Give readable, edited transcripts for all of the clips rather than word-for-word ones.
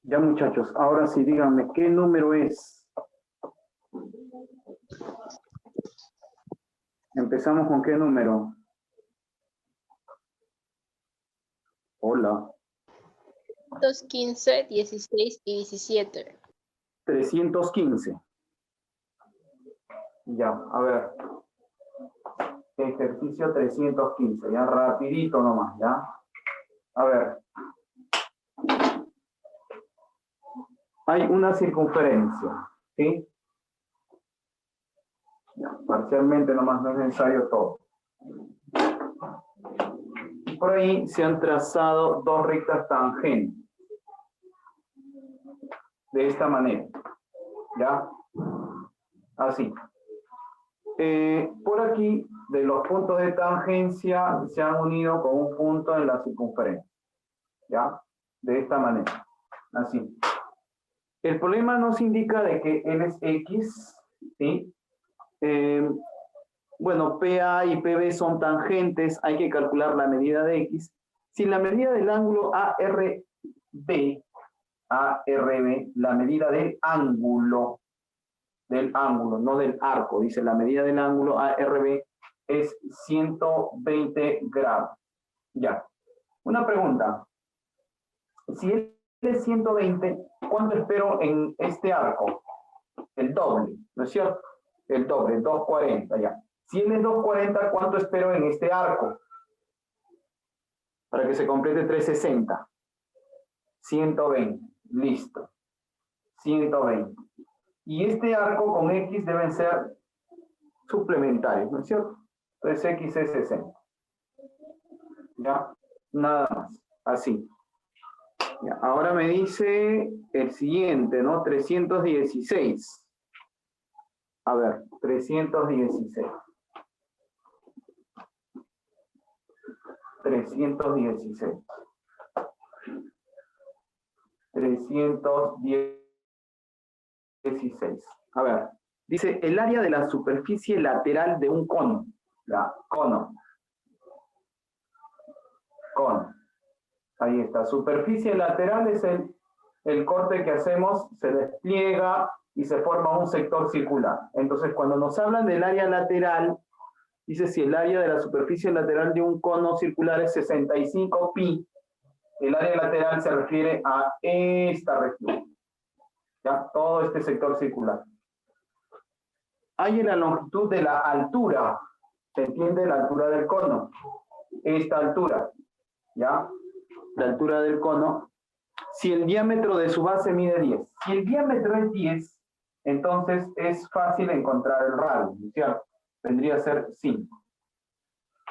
Ya muchachos, ahora sí díganme, ¿qué número es? Empezamos con qué número. Hola. 215, 16 y 17. 315. Ya, a ver. Ejercicio 315, ya rapidito nomás, ya. A ver. Hay una circunferencia, ¿sí? Ya, parcialmente nomás, no es necesario todo. Por ahí se han trazado dos rectas tangentes. De esta manera, ¿ya? Así. Por aquí, de los puntos de tangencia, se han unido con un punto en la circunferencia, ¿ya? De esta manera, así. El problema nos indica de que él es X, ¿sí? Bueno, PA y PB son tangentes, hay que calcular la medida de X. Si la medida del ángulo ARB, la medida del ángulo, no del arco, dice la medida del ángulo ARB es 120 grados. Ya. Una pregunta. Si él es 120, ¿cuánto espero en este arco? El doble, ¿no es cierto? El doble, 240, ya. Si él es 240, ¿cuánto espero en este arco? Para que se complete 360. 120, listo. 120. Y este arco con X deben ser suplementarios, ¿no es cierto? Entonces X es 60. ¿Ya? Nada más, así. Ya, ahora me dice el siguiente, ¿no? 316. A ver, 316. 316. 316. A ver, dice el área de la superficie lateral de un cono. Ya, cono. Cono. Ahí está. Superficie lateral es el corte que hacemos, se despliega y se forma un sector circular. Entonces, cuando nos hablan del área lateral, dice si el área de la superficie lateral de un cono circular es 65 pi, el área lateral se refiere a esta región. ¿Ya? Todo este sector circular. Hay en la longitud de la altura, ¿se entiende? La altura del cono. Esta altura, ¿ya? La altura del cono. Si el diámetro de su base mide 10. Si el diámetro es 10, entonces es fácil encontrar el radio, ¿cierto? Vendría a ser 5.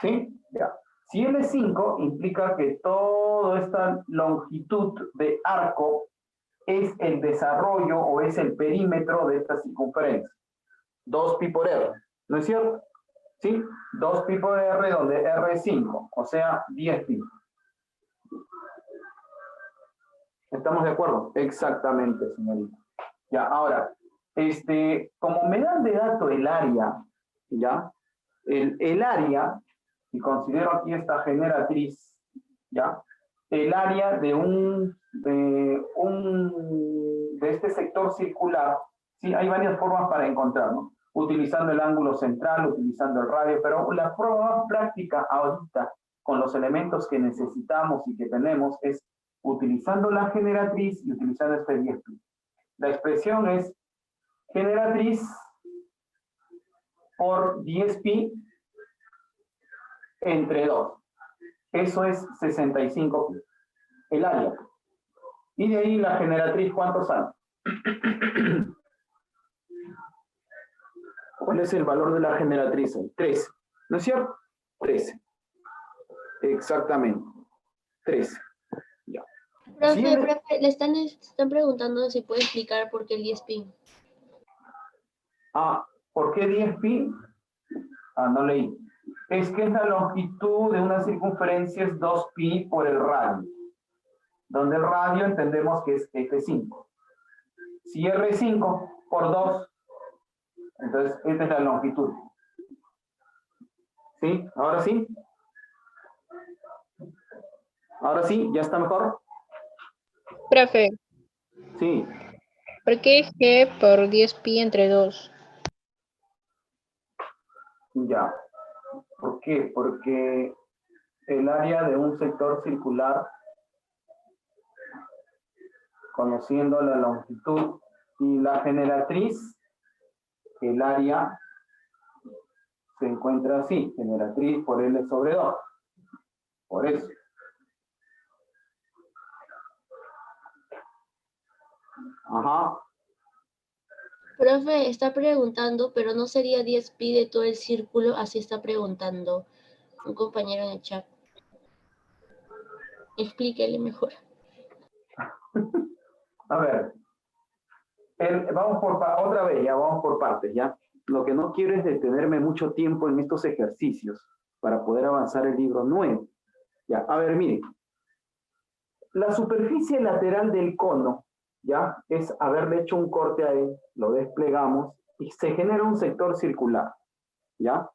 ¿Sí? Ya. Si él es 5, implica que toda esta longitud de arco es el desarrollo o es el perímetro de esta circunferencia. 2 pi por r, ¿no es cierto? ¿Sí? 2 pi por r, donde r es 5, o sea, 10 pi. ¿Estamos de acuerdo? Exactamente, señorita. Ya, ahora, como me dan de dato el área, ¿ya? El área, y considero aquí esta generatriz, ¿ya? El área de este sector circular, ¿sí? Hay varias formas para encontrarlo, utilizando el ángulo central, utilizando el radio, pero la forma más práctica ahorita, con los elementos que necesitamos y que tenemos, es utilizando la generatriz y utilizando este 10 pi. La expresión es generatriz por 10 pi entre 2. Eso es 65 pi. El área. Y de ahí la generatriz, ¿cuánto sale? ¿Cuál es el valor de la generatriz? 13. ¿No es cierto? 13. Exactamente. 13. Ya. Profe, le están preguntando si puede explicar por qué el 10 pi. ¿Por qué 10 pi? No leí. Es que la longitud de una circunferencia es 2 pi por el radio, donde el radio entendemos que es F5. Si R es 5 por 2, entonces esta es la longitud. ¿Sí? ¿Ahora sí? ¿Ahora sí? ¿Ya está mejor? Profe, Sí, ¿Por qué G por 10pi entre 2? ya. ¿Por qué? Porque el área de un sector circular, conociendo la longitud y la generatriz, el área se encuentra así, generatriz por L sobre 2. Por eso. Ajá. Profe, está preguntando, pero no sería 10pi de todo el círculo, así está preguntando un compañero en el chat. Explíquele mejor. A ver, vamos otra vez, ya vamos por partes, ya. Lo que no quiero es detenerme mucho tiempo en estos ejercicios para poder avanzar el libro nuevo. Ya, a ver, miren. La superficie lateral del cono, ya, es haberle hecho un corte a él, lo desplegamos y se genera un sector circular, ya.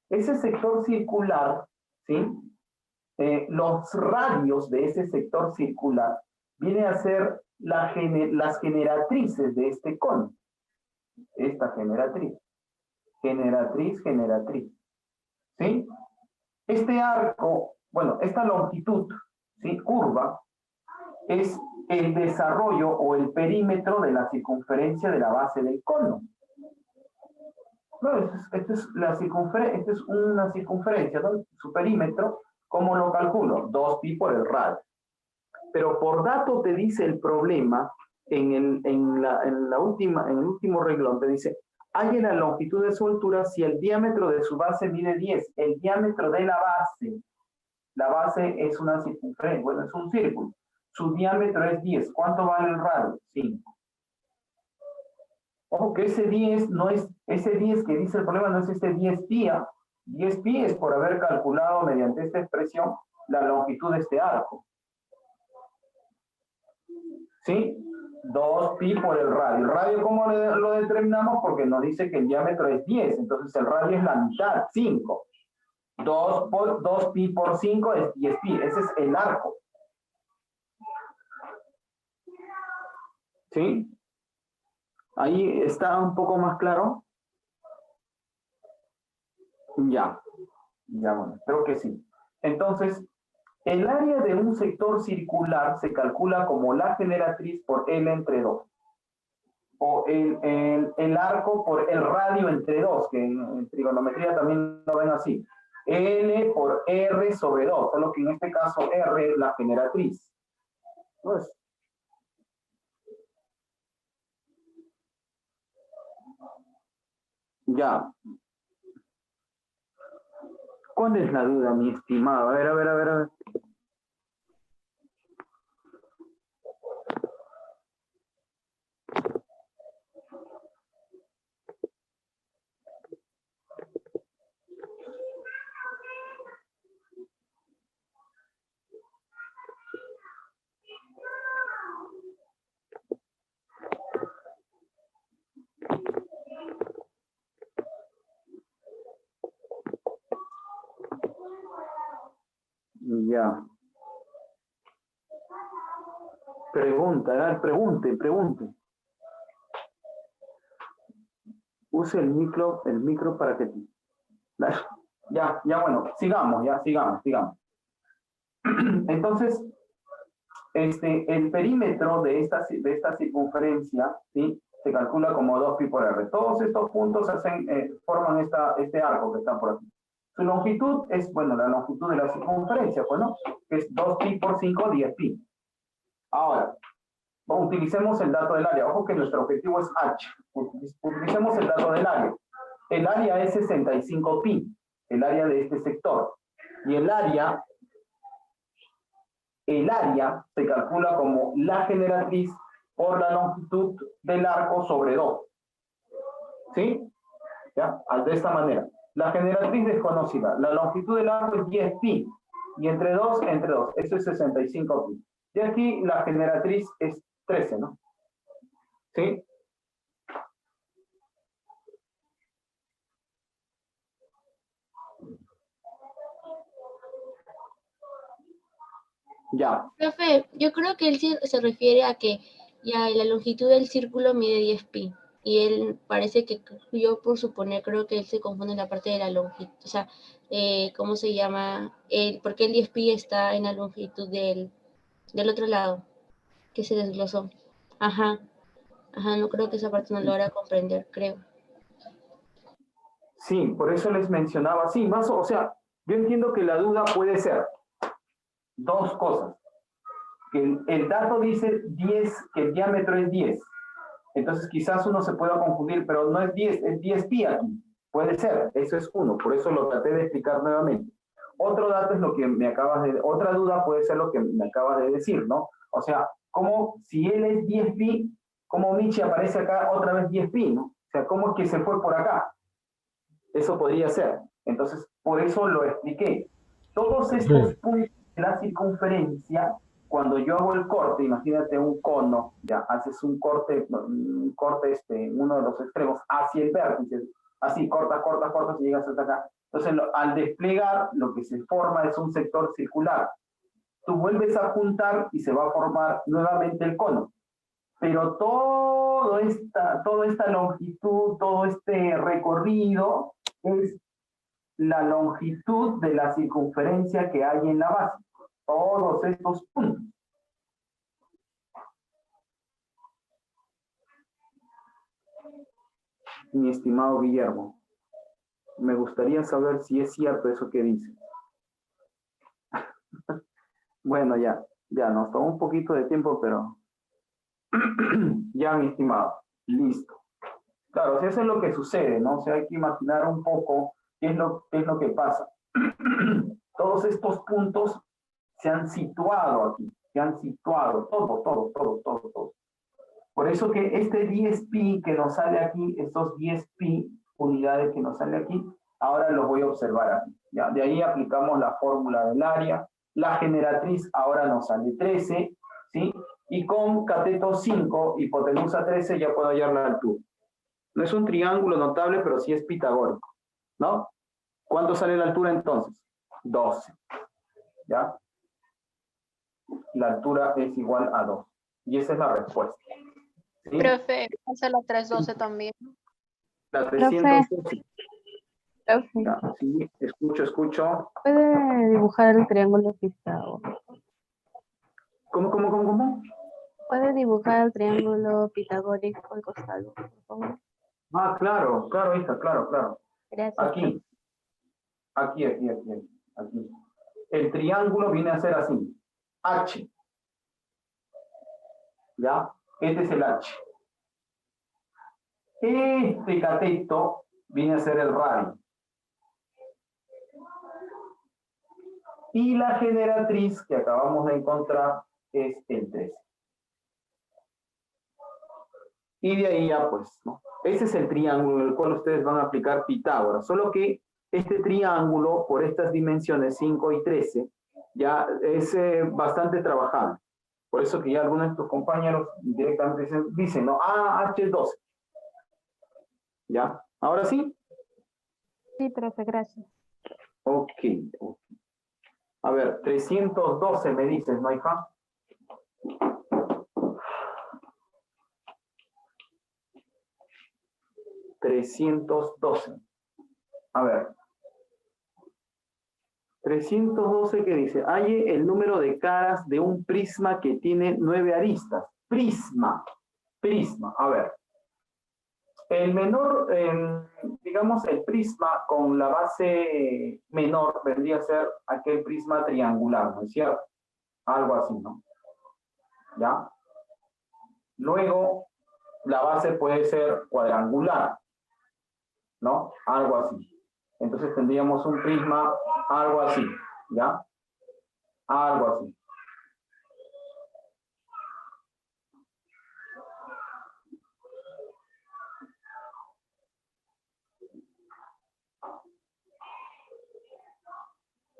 Ese sector circular, ¿sí? Los radios de ese sector circular vienen a ser las generatrices de este cono. Esta generatriz. Generatriz. ¿Sí? Este arco, bueno, esta longitud, ¿sí? Curva, es el desarrollo o el perímetro de la circunferencia de la base del cono. No, esta es una circunferencia, ¿no? Su perímetro, ¿cómo lo calculo? 2pi por el radio. Pero por dato te dice el problema, en el último renglón te dice, hay la longitud de su altura si el diámetro de su base mide 10. El diámetro de la base es una circunferencia, bueno, es un círculo. Su diámetro es 10. ¿Cuánto vale el radio? 5. Ojo que ese 10 no es, ese 10 que dice el problema no es este 10 pi. 10 pi es por haber calculado mediante esta expresión la longitud de este arco. ¿Sí? 2pi por el radio. ¿El radio cómo lo determinamos? Porque nos dice que el diámetro es 10, entonces el radio es la mitad, 5. 2pi por 5 es 10pi, ese es el arco. ¿Sí? Ahí está un poco más claro. Ya, bueno, creo que sí. Entonces, el área de un sector circular se calcula como la generatriz por L entre 2. O el arco por el radio entre 2, que en trigonometría también lo ven así. L por R sobre 2, solo que en este caso R es la generatriz. Pues, ya. ¿Cuál es la duda, mi estimado? A ver. Ya. Pregunte. Use el micro para que... Ya, bueno, sigamos. Entonces, el perímetro de esta circunferencia, ¿sí? Se calcula como 2pi por r. Todos estos puntos forman este arco que está por aquí. Su longitud es, bueno, la longitud de la circunferencia, pues, ¿no? Que es 2pi por 5, 10pi. Ahora, utilicemos el dato del área. Ojo que nuestro objetivo es h. Utilicemos el dato del área. El área es 65pi, el área de este sector. Y el área se calcula como la generatriz por la longitud del arco sobre 2. ¿Sí? ¿Ya? De esta manera. La generatriz desconocida. La longitud del arco es 10pi. Y entre 2. Eso es 65pi. Y aquí la generatriz es 13, ¿no? ¿Sí? Ya. Profe, yo creo que él sí se refiere a que Ya, la longitud del círculo mide 10 pi. Y él parece que, yo por suponer, creo que él se confunde en la parte de la longitud. O sea, ¿cómo se llama? Porque el 10 pi está en la longitud del otro lado, que se desglosó. Ajá, ajá, no creo que esa parte no logra comprender, creo. Sí, por eso les mencionaba, sí, más, o sea, yo entiendo que la duda puede ser dos cosas. Que el dato dice 10, que el diámetro es 10. Entonces quizás uno se pueda confundir, pero no es 10, es 10 pi aquí. Puede ser, eso es uno, por eso lo traté de explicar nuevamente. Otro dato es lo que me acabas de, otra duda puede ser lo que me acabas de decir, ¿no? O sea, ¿cómo, si él es 10 pi, cómo Michi aparece acá otra vez 10 pi, ¿no? O sea, ¿cómo es que se fue por acá? Eso podría ser. Entonces, por eso lo expliqué. Todos estos puntos de la circunferencia, cuando yo hago el corte, imagínate un cono, ya haces un corte uno de los extremos hacia el vértice, así, cortas, cortas, cortas y llegas hasta acá. Entonces, al desplegar, lo que se forma es un sector circular. Tú vuelves a juntar y se va a formar nuevamente el cono. Pero toda esta longitud, todo este recorrido es la longitud de la circunferencia que hay en la base. Todos estos puntos. Mi estimado Guillermo, me gustaría saber si es cierto eso que dice. Bueno, ya nos tomó un poquito de tiempo, pero ya, mi estimado, listo. Claro, si eso es lo que sucede, ¿no? O sea, hay que imaginar un poco qué es lo que pasa. Todos estos puntos se han situado aquí, se han situado, todos. Por eso que este 10 pi que nos sale aquí, estos 10 pi unidades que nos sale aquí, ahora los voy a observar aquí. ¿Ya? De ahí aplicamos la fórmula del área. La generatriz ahora nos sale 13, ¿sí? Y con cateto 5, hipotenusa 13, ya puedo hallar la altura. No es un triángulo notable, pero sí es pitagórico, ¿no? ¿Cuánto sale la altura entonces? 12, ¿ya? La altura es igual a 2. Y esa es la respuesta. ¿Sí? Profe, hace la 312 también. La Profe. 312. Profe, Ya, sí, escucho. ¿puede dibujar el triángulo pitagórico? ¿Cómo? ¿Puede dibujar el triángulo pitagórico al costado, por favor? Ah, claro, hija, claro. Gracias, profe. Aquí. El triángulo viene a ser así. H. ¿Ya? Este es el H. Este cateto viene a ser el radio. Y la generatriz que acabamos de encontrar es el 13. Y de ahí ya pues, ¿no? Ese es el triángulo en el cual ustedes van a aplicar Pitágoras. Solo que este triángulo, por estas dimensiones 5 y 13, ya es bastante trabajable. Por eso que ya algunos de tus compañeros directamente dicen, ¿no? H es 12. ¿Ya? ¿Ahora sí? Sí, profe, gracias. Ok. A ver, 312 me dices, ¿no, hija? $312. A ver. 312 que dice, halle el número de caras de un prisma que tiene 9 aristas. Prisma. A ver. El menor, digamos, el prisma con la base menor vendría a ser aquel prisma triangular, ¿no es cierto? Algo así, ¿no? ¿Ya? Luego, la base puede ser cuadrangular, ¿no? Algo así. Entonces tendríamos un prisma, algo así, ¿ya? Algo así.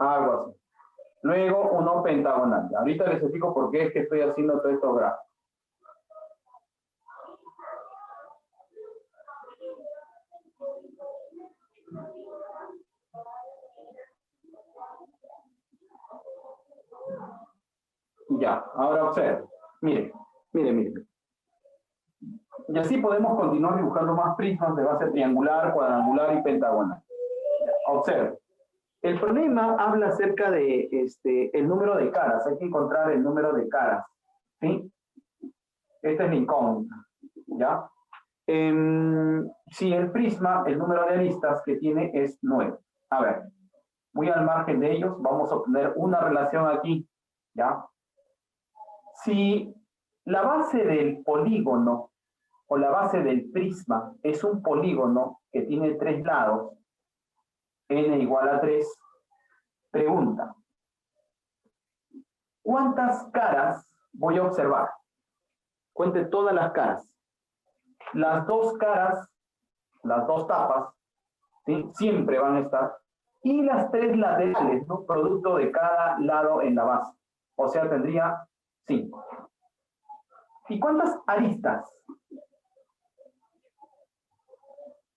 Algo así. Luego uno pentagonal. Ahorita les explico por qué es que estoy haciendo todo estos gráficos. Ya, ahora observen. Miren. Y así podemos continuar dibujando más prismas de base triangular, cuadrangular y pentagonal. Observe. El problema habla acerca de el número de caras. Hay que encontrar el número de caras. ¿Sí? Esta es la incógnita. ¿Ya? Si el prisma, el número de aristas que tiene es 9. A ver, muy al margen de ellos, vamos a obtener una relación aquí. ¿Ya? Si la base del polígono o la base del prisma es un polígono que tiene 3 lados, n igual a 3, pregunta, ¿cuántas caras voy a observar? Cuente todas las caras. Las dos caras, las dos tapas, ¿sí? Siempre van a estar. Y las 3 laterales, ¿no? Producto de cada lado en la base. O sea, tendría 5. ¿Y cuántas aristas?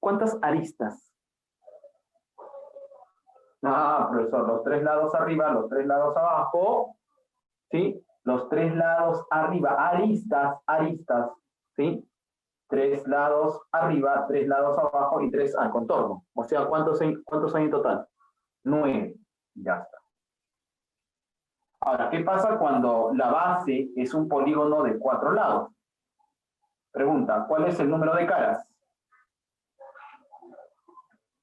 ¿Cuántas aristas? Ah, profesor, los 3 lados arriba, los 3 lados abajo, ¿sí? Los 3 lados arriba, aristas, ¿sí? 3 lados arriba, 3 lados abajo y 3 al contorno. O sea, ¿cuántos hay en total? 9. Ya está. Ahora, ¿qué pasa cuando la base es un polígono de 4 lados? Pregunta, ¿cuál es el número de caras?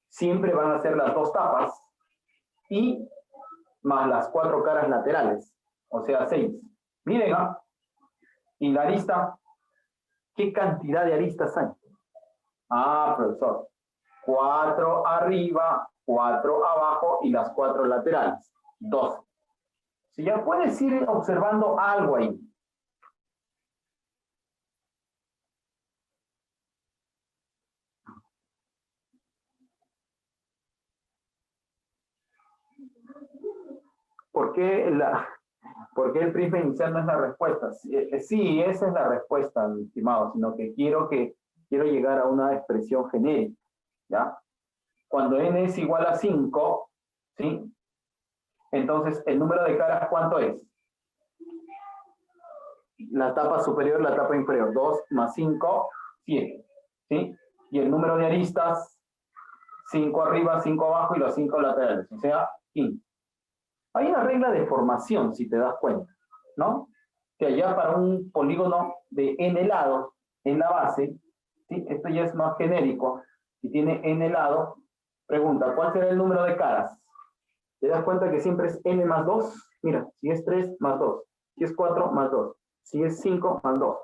Siempre van a ser las 2 tapas y más las 4 caras laterales, o sea, 6. Miren, ¿ah? Y la arista, ¿qué cantidad de aristas hay? Ah, profesor, 4 arriba, 4 abajo y las 4 laterales, 12. Si ya puedes ir observando algo ahí. ¿Por qué el prisma inicial no es la respuesta? Sí, esa es la respuesta, mi estimado, sino que quiero llegar a una expresión genérica, ¿ya? Cuando n es igual a 5, ¿sí? Entonces, ¿el número de caras cuánto es? La tapa superior, la tapa inferior. 2 más 5, 7, ¿sí? Y el número de aristas, 5 arriba, 5 abajo y los 5 laterales, o sea, 15. Hay una regla de formación, si te das cuenta, ¿no? Que allá para un polígono de n lados en la base, ¿sí? Esto ya es más genérico, si tiene n lados, pregunta, ¿cuál será el número de caras? ¿Te das cuenta que siempre es n más 2? Mira, si es 3 más 2, si es 4 más 2, si es 5 más 2,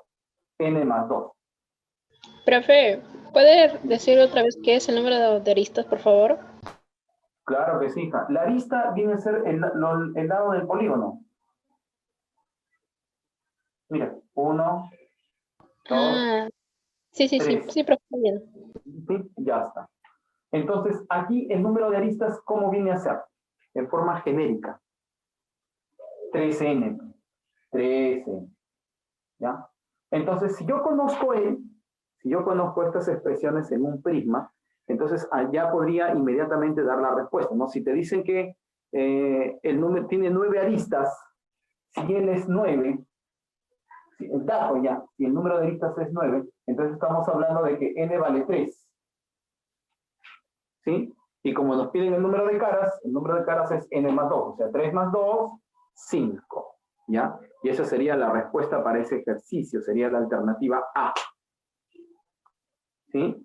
n más 2. Profe, ¿puede decir otra vez qué es el número de aristas, por favor? Claro que sí, hija. La arista viene a ser el lado del polígono. Mira, 1, 2, Ah, sí, 3. profe, está bien. ¿Sí? Ya está. Entonces, aquí el número de aristas, ¿cómo viene a ser? En forma genérica. 3n. 13. ¿Ya? Entonces, si yo conozco estas expresiones en un prisma, entonces allá podría inmediatamente dar la respuesta, ¿no? Si te dicen que el número tiene 9 aristas, si él es 9, el dato ya, si el número de aristas es 9, entonces estamos hablando de que n vale 3. ¿Sí? Y como nos piden el número de caras es n más 2, o sea, 3 más 2, 5. ¿Ya? Y esa sería la respuesta para ese ejercicio, sería la alternativa A. ¿Sí?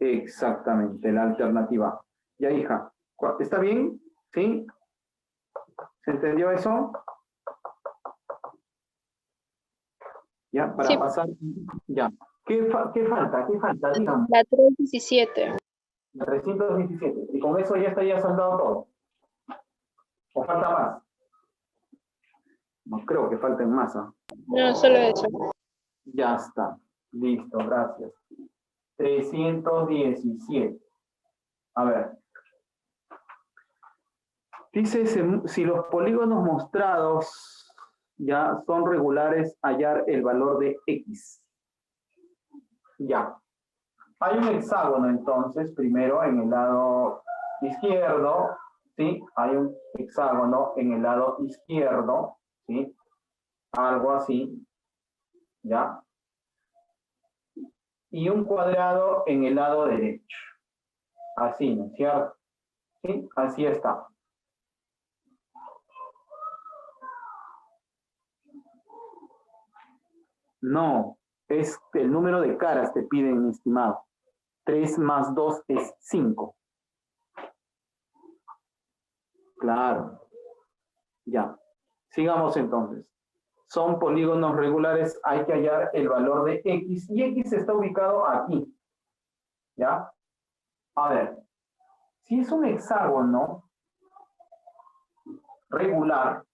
Exactamente, la alternativa A. Ya, hija, ¿está bien? ¿Sí? ¿Se entendió eso? Ya, para Sí, pasar, ya. ¿Qué falta? Dígame. la 317. La 317. Y con eso ya estaría saldado todo. ¿O falta más? No creo que falten más, ¿ah? No, solo eso. Ya está. Listo, gracias. 317. A ver. Dice, si los polígonos mostrados ya son regulares, hallar el valor de X. Ya. Hay un hexágono entonces, primero en el lado izquierdo, ¿sí? Hay un hexágono en el lado izquierdo, ¿sí? Algo así, ¿ya? y un cuadrado en el lado derecho. Así, ¿no es cierto? ¿Sí? Así está. No, es el número de caras te piden, mi estimado. 3 más 2 es 5. Claro. Ya. Sigamos entonces. Son polígonos regulares, hay que hallar el valor de X, y X está ubicado aquí. ¿Ya? A ver, si es un hexágono regular,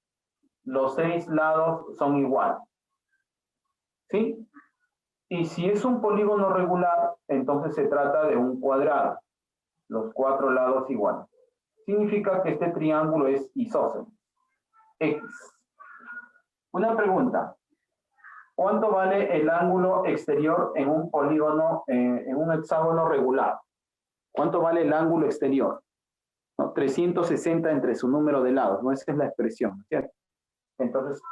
los 6 lados son iguales. ¿Sí? Y si es un polígono regular, entonces se trata de un cuadrado, los 4 lados iguales. Significa que este triángulo es isósceles. X. Una pregunta. ¿Cuánto vale el ángulo exterior en un polígono, en un hexágono regular? ¿Cuánto vale el ángulo exterior? ¿No? 360 entre su número de lados, ¿no? Esa es la expresión, ¿cierto? Entonces,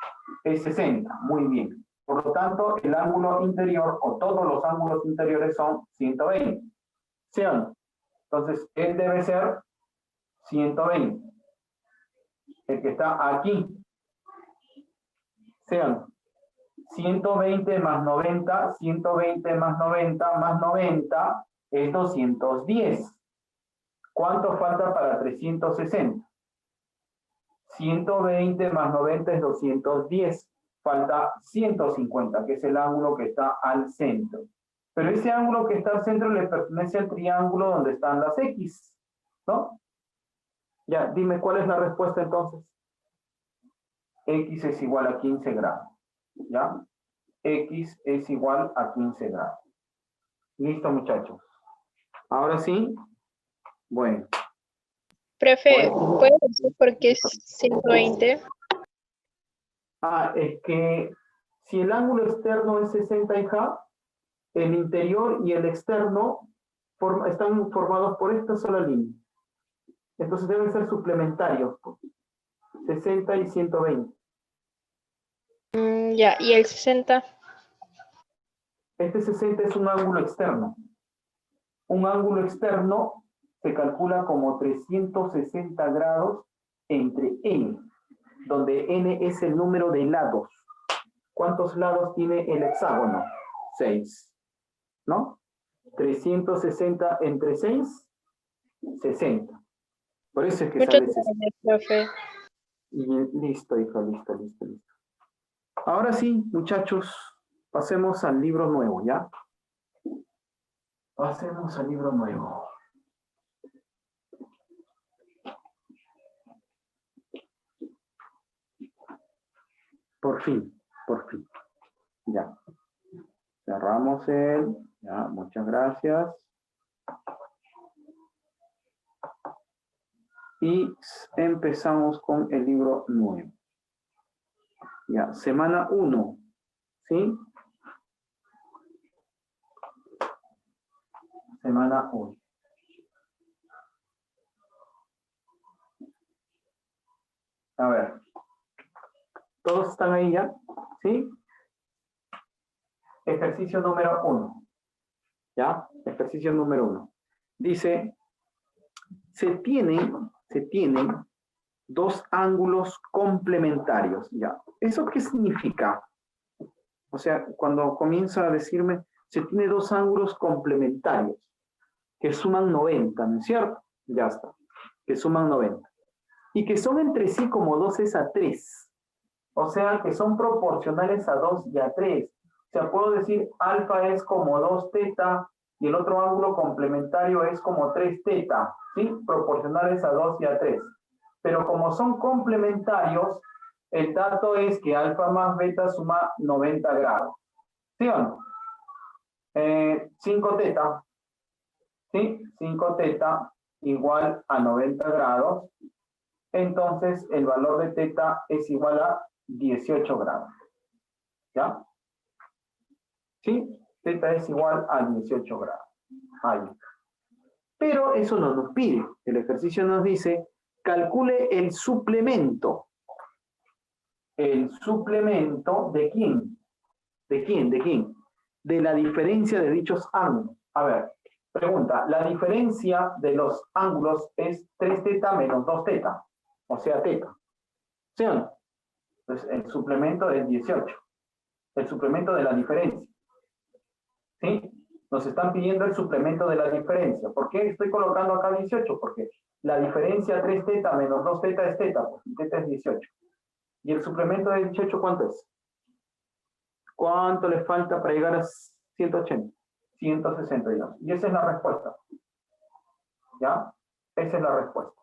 es 60, muy bien. Por lo tanto, el ángulo interior, o todos los ángulos interiores son 120. ¿Sí o no? Entonces, él debe ser 120. El que está aquí. ¿Sí o no? 120 más 90, 120 más 90 más 90 es 210. ¿Cuánto falta para 360? 120 más 90 es 210. Falta 150, que es el ángulo que está al centro. Pero ese ángulo que está al centro le pertenece al triángulo donde están las X, ¿no? Ya, dime cuál es la respuesta entonces. X es igual a 15 grados. ¿Ya? X es igual a 15 grados. Listo, muchachos. Ahora sí. Bueno. Profe, ¿puede decir por qué es 120? Es que si el ángulo externo es 60 hija, el interior y el externo están formados por esta sola línea. Entonces deben ser suplementarios. 60 y 120. Ya, ¿y el 60? Este 60 es un ángulo externo. Un ángulo externo se calcula como 360 grados entre n, donde n es el número de lados. ¿Cuántos lados tiene el hexágono? 6. ¿No? 360 entre 6, 60. Por eso es que Muchas sale 60. gracias, profe. Y listo, hija, listo. Ahora sí, muchachos, pasemos al libro nuevo, ¿ya? Pasemos al libro nuevo. Por fin. Ya. Cerramos el. Ya, muchas gracias. Y empezamos con el libro nuevo. Ya, semana 1. ¿Sí? Semana 1. A ver. ¿Todos están ahí ya? ¿Sí? Ejercicio número 1. ¿Ya? Ejercicio número 1. Dice, se tienen dos ángulos complementarios. ¿Ya? ¿Eso qué significa? O sea, cuando comienza a decirme, se tiene dos ángulos complementarios que suman 90, ¿no es cierto? Ya está. Que suman 90. Y que son entre sí como 2 es a 3. O sea, que son proporcionales a 2 y a 3. O sea, puedo decir alfa es como 2 teta y el otro ángulo complementario es como 3 teta, ¿sí? Proporcionales a 2 y a 3. Pero como son complementarios, el dato es que alfa más beta suma 90 grados. ¿Sí o no? 5 teta, ¿sí? 5 teta igual a 90 grados. Entonces, el valor de teta es igual a 18 grados. ¿Ya? ¿Sí? Teta es igual a 18 grados. Ahí. Pero eso no nos pide. El ejercicio nos dice, calcule el suplemento. ¿El suplemento de quién? ¿De quién? de la diferencia de dichos ángulos. A ver, pregunta, la diferencia de los ángulos es 3θ menos 2θ, o sea, θ. ¿Sí o no? Entonces, el suplemento es 18. El suplemento de la diferencia. ¿Sí? Nos están pidiendo el suplemento de la diferencia. ¿Por qué estoy colocando acá 18? Porque la diferencia 3θ menos 2θ es θ, pues θ es 18. ¿Y el suplemento de 18 cuánto es? ¿Cuánto le falta para llegar a 180? 162. Y esa es la respuesta. ¿Ya? Esa es la respuesta.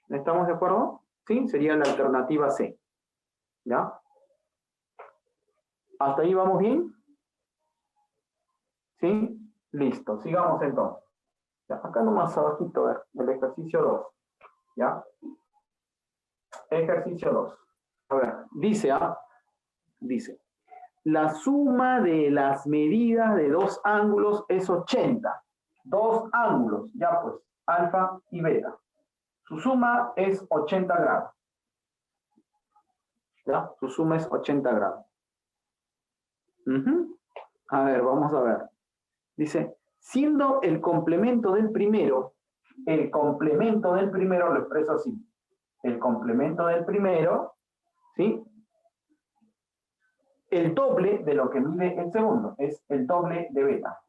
¿Estamos de acuerdo? Sí, sería la alternativa C. ¿Ya? ¿Hasta ahí vamos bien? ¿Sí? Listo. Sigamos entonces. ¿Ya? Acá nomás abajito, a ver, el ejercicio 2. ¿Ya? Ejercicio 2. A ver, dice, dice, la suma de las medidas de dos ángulos es 80. Dos ángulos, ya pues, alfa y beta. Su suma es 80 grados. ¿Ya? Su suma es 80 grados. A ver, vamos a ver. Dice, siendo el complemento del primero lo expreso así. El complemento del primero, ¿sí? El doble de lo que mide el segundo, es el doble de beta.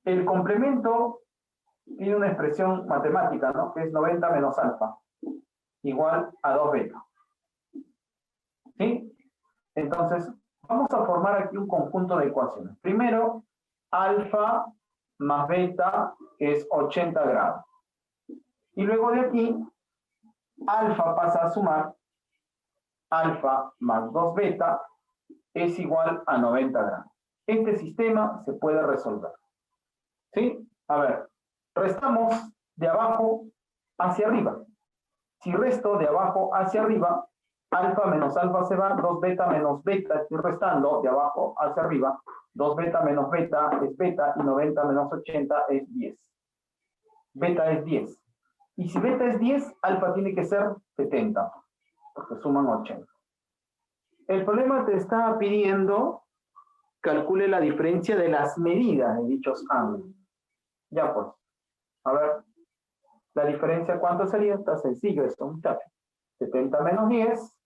El complemento tiene una expresión matemática, ¿no? Que es 90 menos alfa, igual a 2 beta. ¿Sí? Entonces, vamos a formar aquí un conjunto de ecuaciones. Primero, alfa más beta es 80 grados. Y luego de aquí, alfa pasa a sumar, alfa más 2 beta es igual a 90 grados. Este sistema se puede resolver. ¿Sí? A ver, restamos de abajo hacia arriba. Si resto de abajo hacia arriba, alfa menos alfa se va, 2 beta menos beta, estoy restando de abajo hacia arriba, 2 beta menos beta es beta y 90 menos 80 es 10. Beta es 10. Y si beta es 10, alfa tiene que ser 70, porque suman 80. El problema te está pidiendo calcule la diferencia de las medidas de dichos ángulos. Ya pues, a ver, la diferencia ¿cuánto sería? Está sencillo esto, muchachos. 70 menos 10,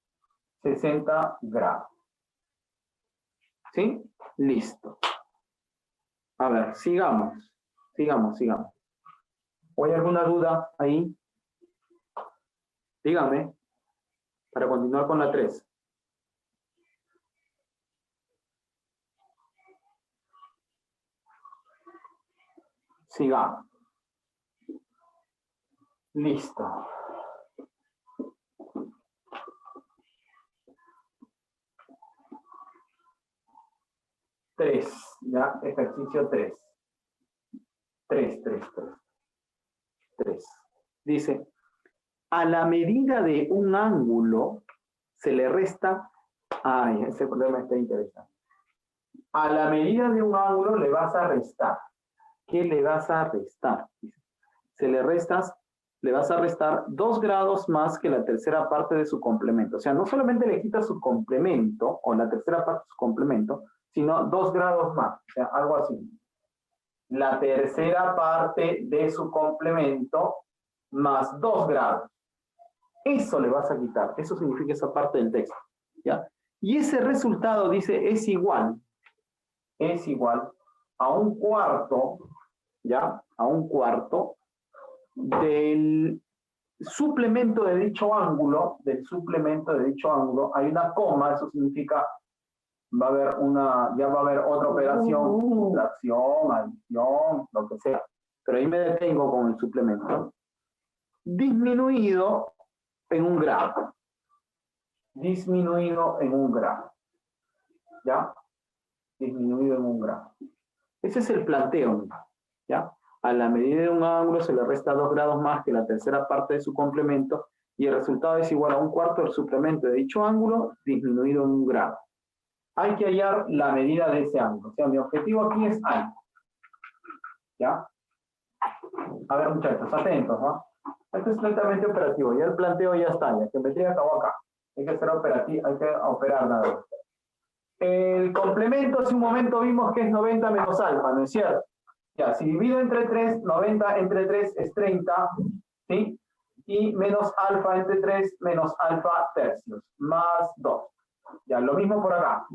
60 grados. ¿Sí? Listo. A ver, sigamos. Sigamos. ¿O hay alguna duda ahí? Dígame, para continuar con la 3. Sigamos. Listo. ¿Ya? Ejercicio 3. 3. Dice, a la medida de un ángulo se le resta... Ay, ese problema está interesante. A la medida de un ángulo le vas a restar. ¿Qué le vas a restar? Le vas a restar 2 grados más que la tercera parte de su complemento. O sea, no solamente le quitas su complemento, o la tercera parte de su complemento, sino 2 grados más. O sea, algo así. La tercera parte de su complemento más 2 grados. Eso le vas a quitar. Eso significa esa parte del texto. ¿Ya? Y ese resultado, dice, es igual a un cuarto, ¿ya? A un cuarto del suplemento de dicho ángulo, hay una coma, eso significa ya va a haber otra operación, subtracción, adición, lo que sea. Pero ahí me detengo con el suplemento. Disminuido en un grado. ¿Ya? Disminuido en un grado. Ese es el planteo, ¿ya? A la medida de un ángulo se le resta 2 grados más que la tercera parte de su complemento y el resultado es igual a un cuarto del suplemento de dicho ángulo disminuido en un grado. Hay que hallar la medida de ese ángulo. O sea, mi objetivo aquí es algo. ¿Ya? A ver, muchachos, atentos, ¿no? Esto es netamente operativo. Ya el planteo ya está. La geometría acabó acá. Hay que hacer operativo, hay que operar nada más. El complemento hace un momento vimos que es 90 menos alfa, ¿no es cierto? Ya, si divido entre 3, 90 entre 3 es 30, ¿sí? Y menos alfa entre 3 menos alfa tercios, más 2. Ya, lo mismo por acá.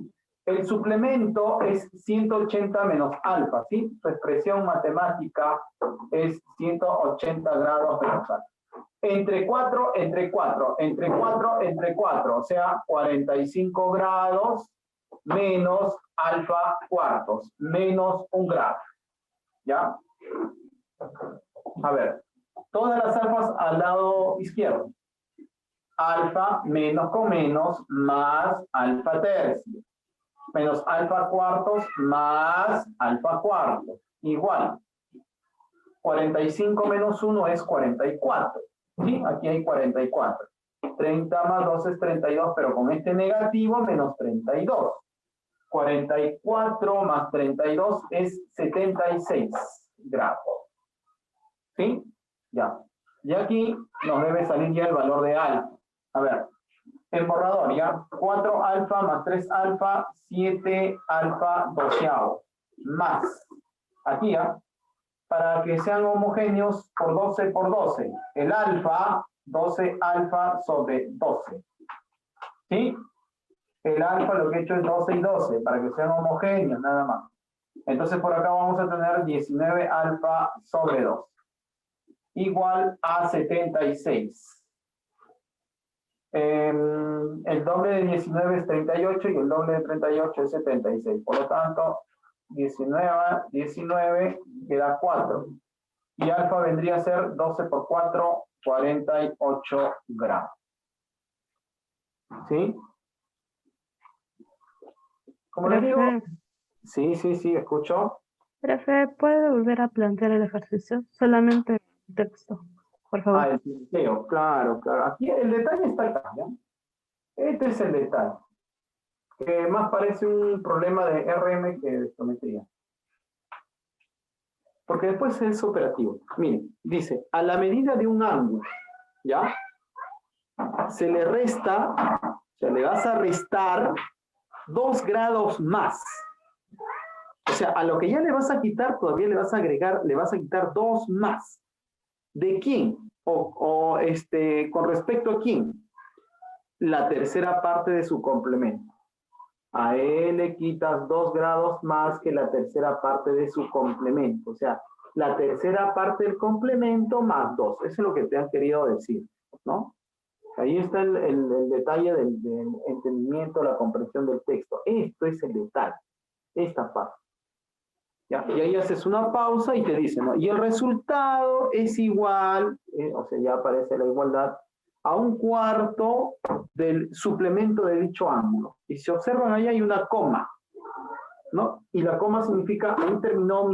El suplemento es 180 menos alfa, ¿sí? Su expresión matemática es 180 grados menos alfa. Entre 4, entre 4, entre 4, entre 4, o sea, 45 grados menos alfa cuartos, menos 1 grado. ¿Ya? A ver, todas las alfas al lado izquierdo. Alfa menos con menos más alfa tercio. Menos alfa cuartos más alfa cuartos. Igual. 45 menos 1 es 44. ¿Sí? Aquí hay 44. 30 más 2 es 32, pero con este negativo menos 32. 44 más 32 es 76 grados. ¿Sí? Ya. Y aquí nos debe salir ya el valor de alfa. A ver, en borrador, ¿ya? 4 alfa más 3 alfa, 7 alfa doceavo. Más. Aquí, ¿ya? Para que sean homogéneos por 12 por 12. El alfa, 12 alfa sobre 12. ¿Sí? El alfa lo que he hecho es 12 y 12, para que sean homogéneos, nada más. Entonces por acá vamos a tener 19 alfa sobre 2. Igual a 76. El doble de 19 es 38 y el doble de 38 es 76. Por lo tanto, 19 queda 4. Y alfa vendría a ser 12 por 4, 48 gramos. ¿Sí? ¿Cómo les digo? Sí, escucho. Profe, ¿puede volver a plantear el ejercicio? Solamente el texto, por favor. Ah, el planteo, claro. Aquí el detalle está acá, ¿ya? Este es el detalle. Que más parece un problema de RM que de geometría. Porque después es operativo. Miren, dice, a la medida de un ángulo, ¿ya? Se le vas a restar 2 grados más. O sea, a lo que ya le vas a quitar, todavía le vas a agregar, le vas a quitar 2 más. ¿De quién? ¿Con respecto a quién? La tercera parte de su complemento. A él le quitas 2 grados más que la tercera parte de su complemento. O sea, la tercera parte del complemento más 2. Eso es lo que te han querido decir, ¿no? Ahí está el detalle del entendimiento, la comprensión del texto. Esto es el detalle, esta parte. ¿Ya? Y ahí haces una pausa y te dice, ¿no? Y el resultado es igual, o sea, ya aparece la igualdad, a 1/4 del suplemento de dicho ángulo. Y si observan, ahí hay una coma, ¿no? Y la coma significa, ahí terminó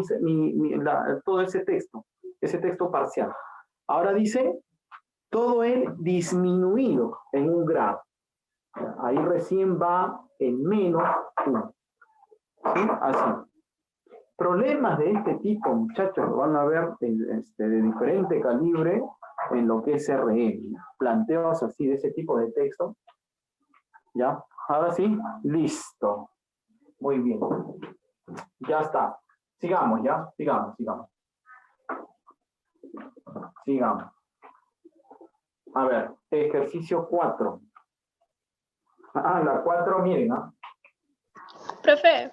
todo ese texto parcial. Ahora dice, todo el disminuido en 1 grado. Ahí recién va en menos 1. ¿Sí? Así. Problemas de este tipo, muchachos, lo van a ver de diferente calibre en lo que es RM. Planteos así de ese tipo de texto. ¿Ya? Ahora sí, listo. Muy bien. Ya está. Sigamos, ¿ya? Sigamos. A ver, ejercicio 4. La 4, miren, ¿ah? Profe,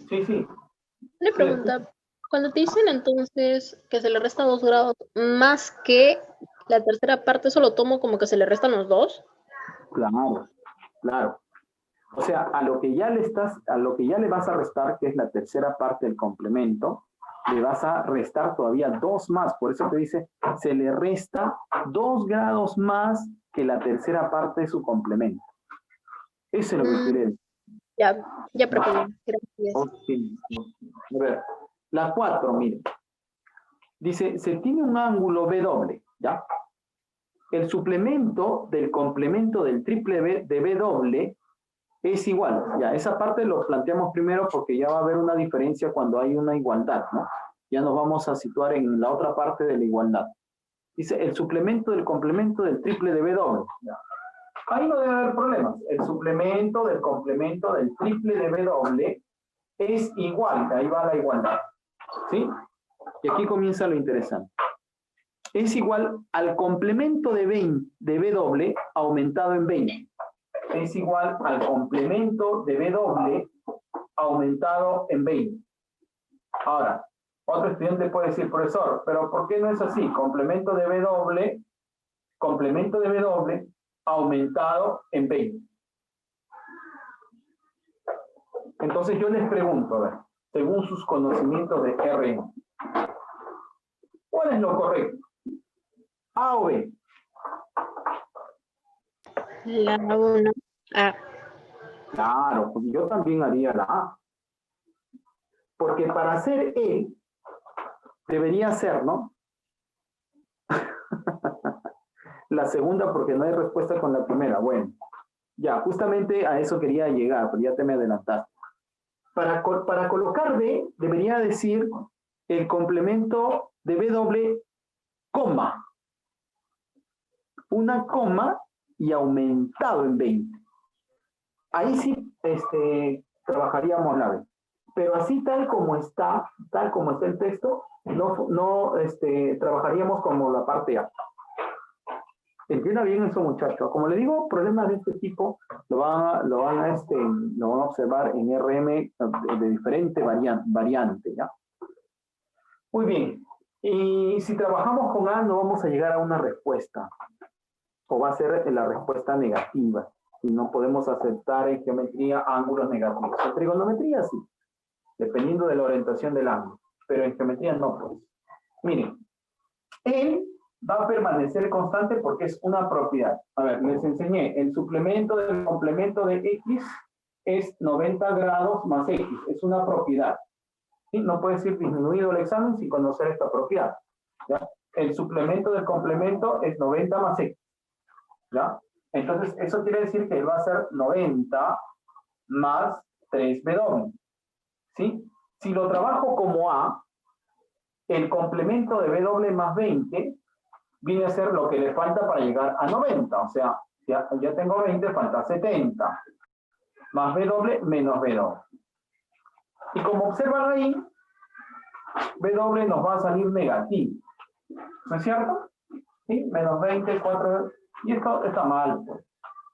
Sí. una pregunta. Cuando te dicen entonces que se le resta 2 grados más que la tercera parte, ¿eso lo tomo como que se le restan los 2? Claro. O sea, a lo que ya le vas a restar, que es la tercera parte del complemento, le vas a restar todavía 2 más. Por eso te dice, se le resta 2 grados más que la tercera parte de su complemento. Eso es lo que quiere decir. Ya, profe. Gracias. Okay. A ver, la 4, miren. Dice, se tiene un ángulo B doble, ¿ya? El suplemento del complemento del triple B de B doble es igual. Ya, esa parte lo planteamos primero porque ya va a haber una diferencia cuando hay una igualdad, ¿no? Ya nos vamos a situar en la otra parte de la igualdad. Dice, el suplemento del complemento del triple de B doble. ¿Ya? Ahí no debe haber problemas. El suplemento del complemento del triple de W es igual, ahí va la igualdad. ¿Sí? Y aquí comienza lo interesante. Es igual al complemento de W aumentado en 20. Es igual al complemento de W aumentado en 20. Ahora, otro estudiante puede decir, profesor, pero ¿por qué no es así? Complemento de W aumentado en 20. Entonces yo les pregunto, a ver, según sus conocimientos de RM, ¿cuál es lo correcto? ¿A o B? La 1. Ah, Claro, pues yo también haría la A. Porque para hacer E, debería ser, ¿no? La segunda porque no hay respuesta con la primera. Bueno, ya, justamente a eso quería llegar, pero ya te me adelantaste. Para colocar B, debería decir el complemento de W, coma. Una coma y aumentado en 20. Ahí sí trabajaríamos la B. Pero así tal como está el texto, no trabajaríamos como la parte A. Entienda bien eso, muchachos. Como le digo, problemas de este tipo lo van a observar en RM de diferente variante, ¿ya? Muy bien. Y si trabajamos con A, no vamos a llegar a una respuesta. O va a ser la respuesta negativa. Y no podemos aceptar en geometría ángulos negativos. En trigonometría sí, dependiendo de la orientación del ángulo. Pero en geometría no, pues. Miren, él va a permanecer constante porque es una propiedad. A ver, les enseñé, el suplemento del complemento de X es 90 grados más X, es una propiedad. ¿Sí? No puede ser disminuido el examen sin conocer esta propiedad. ¿Ya? El suplemento del complemento es 90 más X. ¿Ya? Entonces, eso quiere decir que va a ser 90 más 3W. ¿Sí? Si lo trabajo como A, el complemento de W más 20 viene a ser lo que le falta para llegar a 90. O sea, ya tengo 20, falta 70. Más W menos W. Y como observan ahí, W nos va a salir negativo. ¿No es cierto? ¿Sí? Menos 20, 4. Y esto está mal, pues.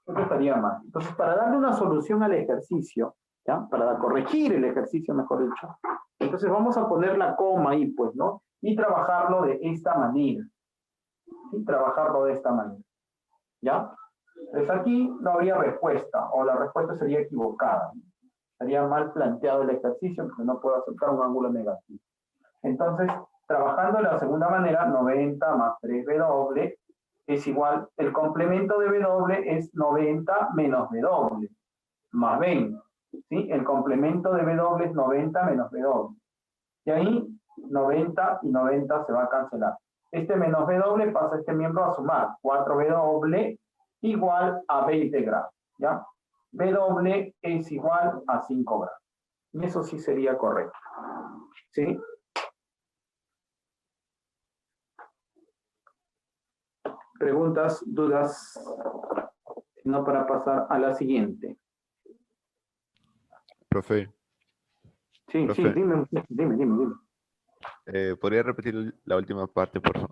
Esto estaría mal. Entonces, para darle una solución al ejercicio, ¿ya? Para corregir el ejercicio, mejor dicho, entonces vamos a poner la coma ahí, pues, ¿no? Y trabajarlo de esta manera. Y trabajarlo de esta manera. ¿Ya? Entonces aquí no habría respuesta, o la respuesta sería equivocada. Sería mal planteado el ejercicio, porque no puedo aceptar un ángulo negativo. Entonces, trabajando de la segunda manera, 90 más 3W es igual, el complemento de W es 90 menos W, más 20. ¿Sí? El complemento de W es 90 menos W. Y ahí 90 y 90 se va a cancelar. Este menos W pasa a este miembro a sumar. 4W igual a 20 grados. ¿Ya? W es igual a 5 grados. Y eso sí sería correcto. ¿Sí? Preguntas, dudas, no para pasar a la siguiente. Profe, Sí, profe, dime. ¿podría repetir la última parte, por favor?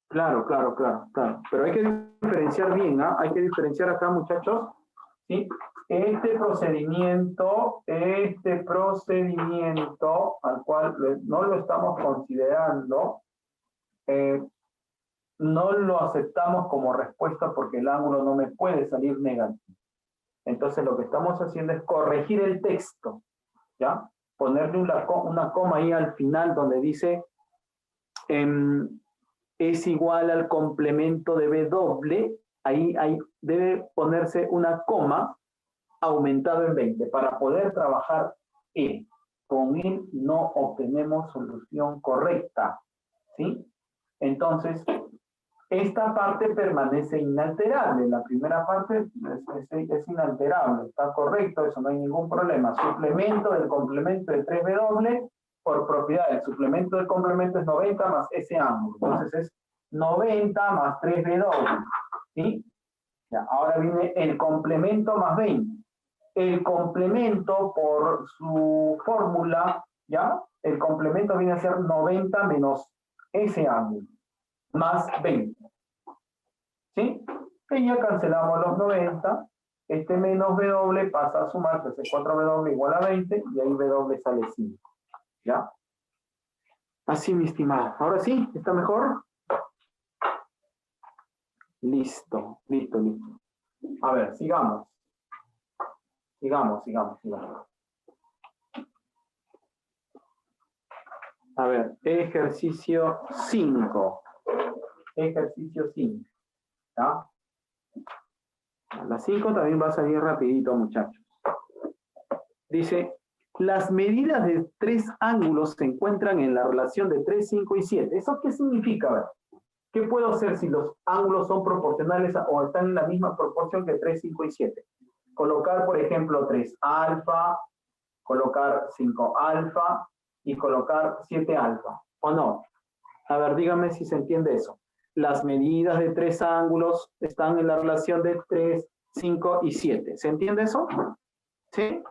Claro. Pero hay que diferenciar bien, ¿ah? Hay que diferenciar acá, muchachos, ¿sí? Este procedimiento al cual no lo estamos considerando, no lo aceptamos como respuesta porque el ángulo no me puede salir negativo. Entonces lo que estamos haciendo es corregir el texto, ¿ya? Ponerle una coma ahí al final donde dice es igual al complemento de W, ahí debe ponerse una coma aumentado en 20 para poder trabajar E. Con E no obtenemos solución correcta, ¿sí? Entonces, esta parte permanece inalterable. La primera parte es inalterable, está correcto, eso no hay ningún problema. Suplemento del complemento de 3W por propiedad. El suplemento del complemento es 90 más ese ángulo. Entonces es 90 más 3W. ¿Sí? Ya, ahora viene el complemento más 20. El complemento por su fórmula, ¿ya? El complemento viene a ser 90 menos ese ángulo, más 20. ¿Sí? Y ya cancelamos los 90. Este menos W pasa a sumar, que es 4W igual a 20, y ahí W sale 5. ¿Ya? Así, mi estimado. Ahora sí, ¿está mejor? Listo, listo, listo. A ver, sigamos. Sigamos. A ver, ejercicio 5. Ejercicio 5. ¿Ya? A las 5 también va a salir rapidito, muchachos. Dice, las medidas de 3 ángulos se encuentran en la relación de 3, 5 y 7. ¿Eso qué significa? A ver, ¿qué puedo hacer si los ángulos son proporcionales o están en la misma proporción que 3, 5 y 7? Colocar, por ejemplo, 3 alfa, colocar 5 alfa y colocar 7 alfa, ¿o no? A ver, dígame si se entiende eso. Las medidas de 3 ángulos están en la relación de 3, 5 y 7. ¿Se entiende eso? ¿Sí?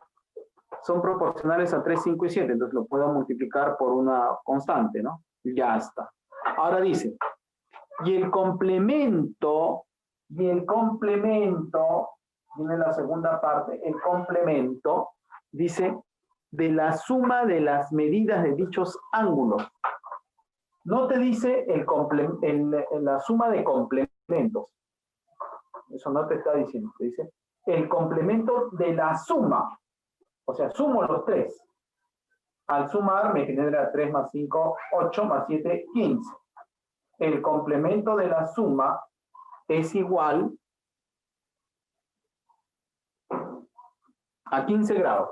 Son proporcionales a 3, 5 y 7, entonces lo puedo multiplicar por una constante, ¿no? Ya está. Ahora dice, y el complemento, viene la segunda parte, el complemento, dice, de la suma de las medidas de dichos ángulos. No te dice la suma de complementos. Eso no te está diciendo. Te dice el complemento de la suma. O sea, sumo los 3. Al sumar me genera 3 más 5, 8 más 7, 15. El complemento de la suma es igual a 15 grados.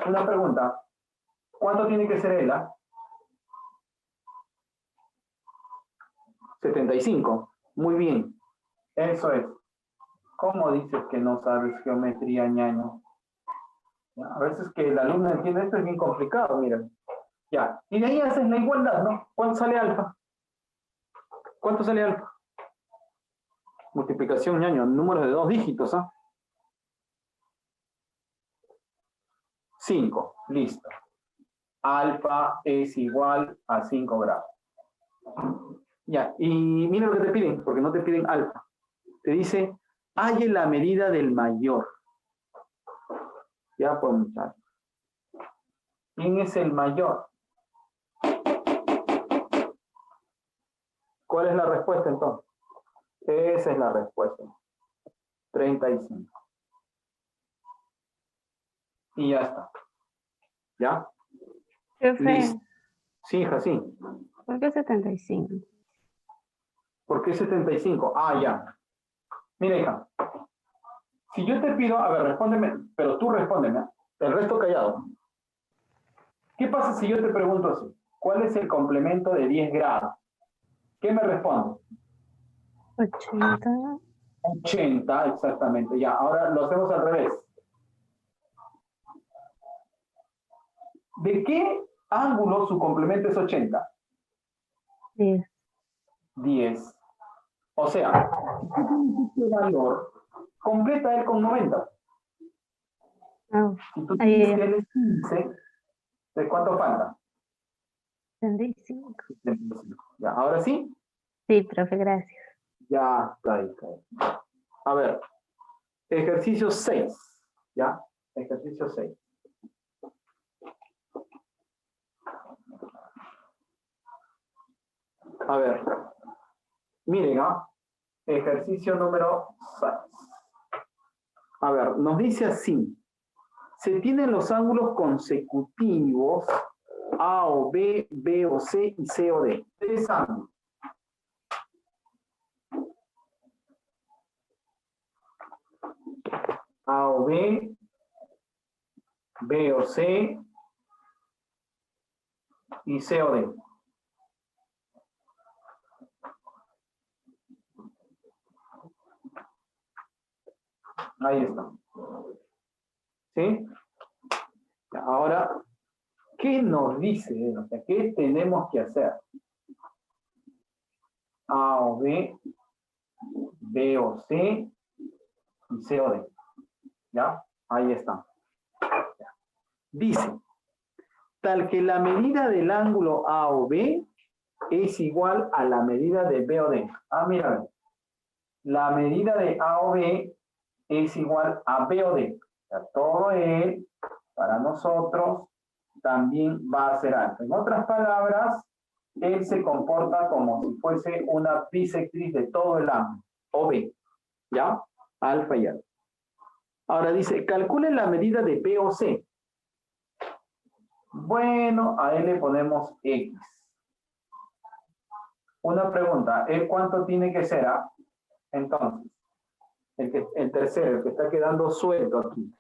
Una pregunta. ¿Cuánto tiene que ser ELA? 75. Muy bien. Eso es. ¿Cómo dices que no sabes geometría, ñaño? A veces que el alumno entiende esto es bien complicado, miren. Ya. Y de ahí haces la igualdad, ¿no? ¿Cuánto sale alfa? ¿Cuánto sale alfa? Multiplicación, ñaño. Números de 2 dígitos, ¿ah? 5. Listo. Alfa es igual a 5 grados. Ya, y mira lo que te piden, porque no te piden alfa. Te dice, halle la medida del mayor. Ya, pues, muchachos. ¿Quién es el mayor? ¿Cuál es la respuesta, entonces? Esa es la respuesta. 35. Y ya está. ¿Ya? Profe, Listo. Sí, hija, sí. ¿por qué 75? ¿Por qué 75? Ah, ya. Mira, hija. Si yo te pido, a ver, respóndeme, pero tú respóndeme, el resto callado. ¿Qué pasa si yo te pregunto así? ¿Cuál es el complemento de 10 grados? ¿Qué me respondes? 80. 80, exactamente. Ya, ahora lo hacemos al revés. ¿De qué ángulo su complemento es 80? 10. 10. O sea, si tú tienes este valor, completa él con 90. Ah, Si tú ahí tienes que él es 15, ¿de cuánto falta? 75. 75. Ya, ahora sí. Sí, profe, gracias. Ya está ahí. A ver, ejercicio 6. ¿Ya? Ejercicio 6. A ver, miren, ¿ah? Ejercicio número 6. A ver, nos dice así. Se tienen los ángulos consecutivos A o B, B o C y C o D. 3 ángulos. A o B, B o C y C o D. Ahí está. ¿Sí? Ahora, ¿qué nos dice? O sea, ¿qué tenemos que hacer? A o B, B o C y C o D. ¿Ya? Ahí está. Dice, tal que la medida del ángulo A o B es igual a la medida de B o D. Ah, mira, la medida de A o B es igual a B o D. O sea, todo él, para nosotros, también va a ser alfa. En otras palabras, él se comporta como si fuese una bisectriz de todo el ángulo, o B, ¿ya? Alfa y alfa. Ahora dice, calcule la medida de B o C. Bueno, a él le ponemos X. Una pregunta, ¿él cuánto tiene que ser? ¿Ah? Entonces, el tercero, el que está quedando suelto aquí.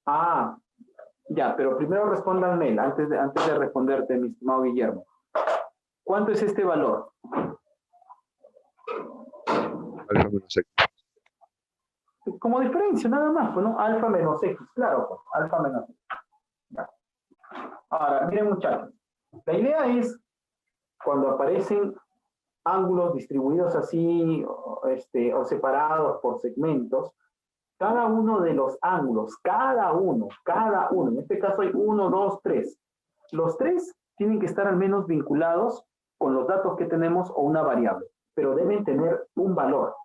Ah, ya, pero primero responda al mail, antes de responderte, mi estimado Guillermo. ¿Cuánto es este valor? Alfa menos X. Como diferencia, nada más, pues, ¿no? Alfa menos X, claro, pues, alfa menos X. Ya. Ahora, miren muchachos, la idea es, cuando aparecen ángulos distribuidos así, o separados por segmentos, cada uno de los ángulos, cada uno, en este caso hay 1, 2, 3. Los tres tienen que estar al menos vinculados con los datos que tenemos o una variable, pero deben tener un valor.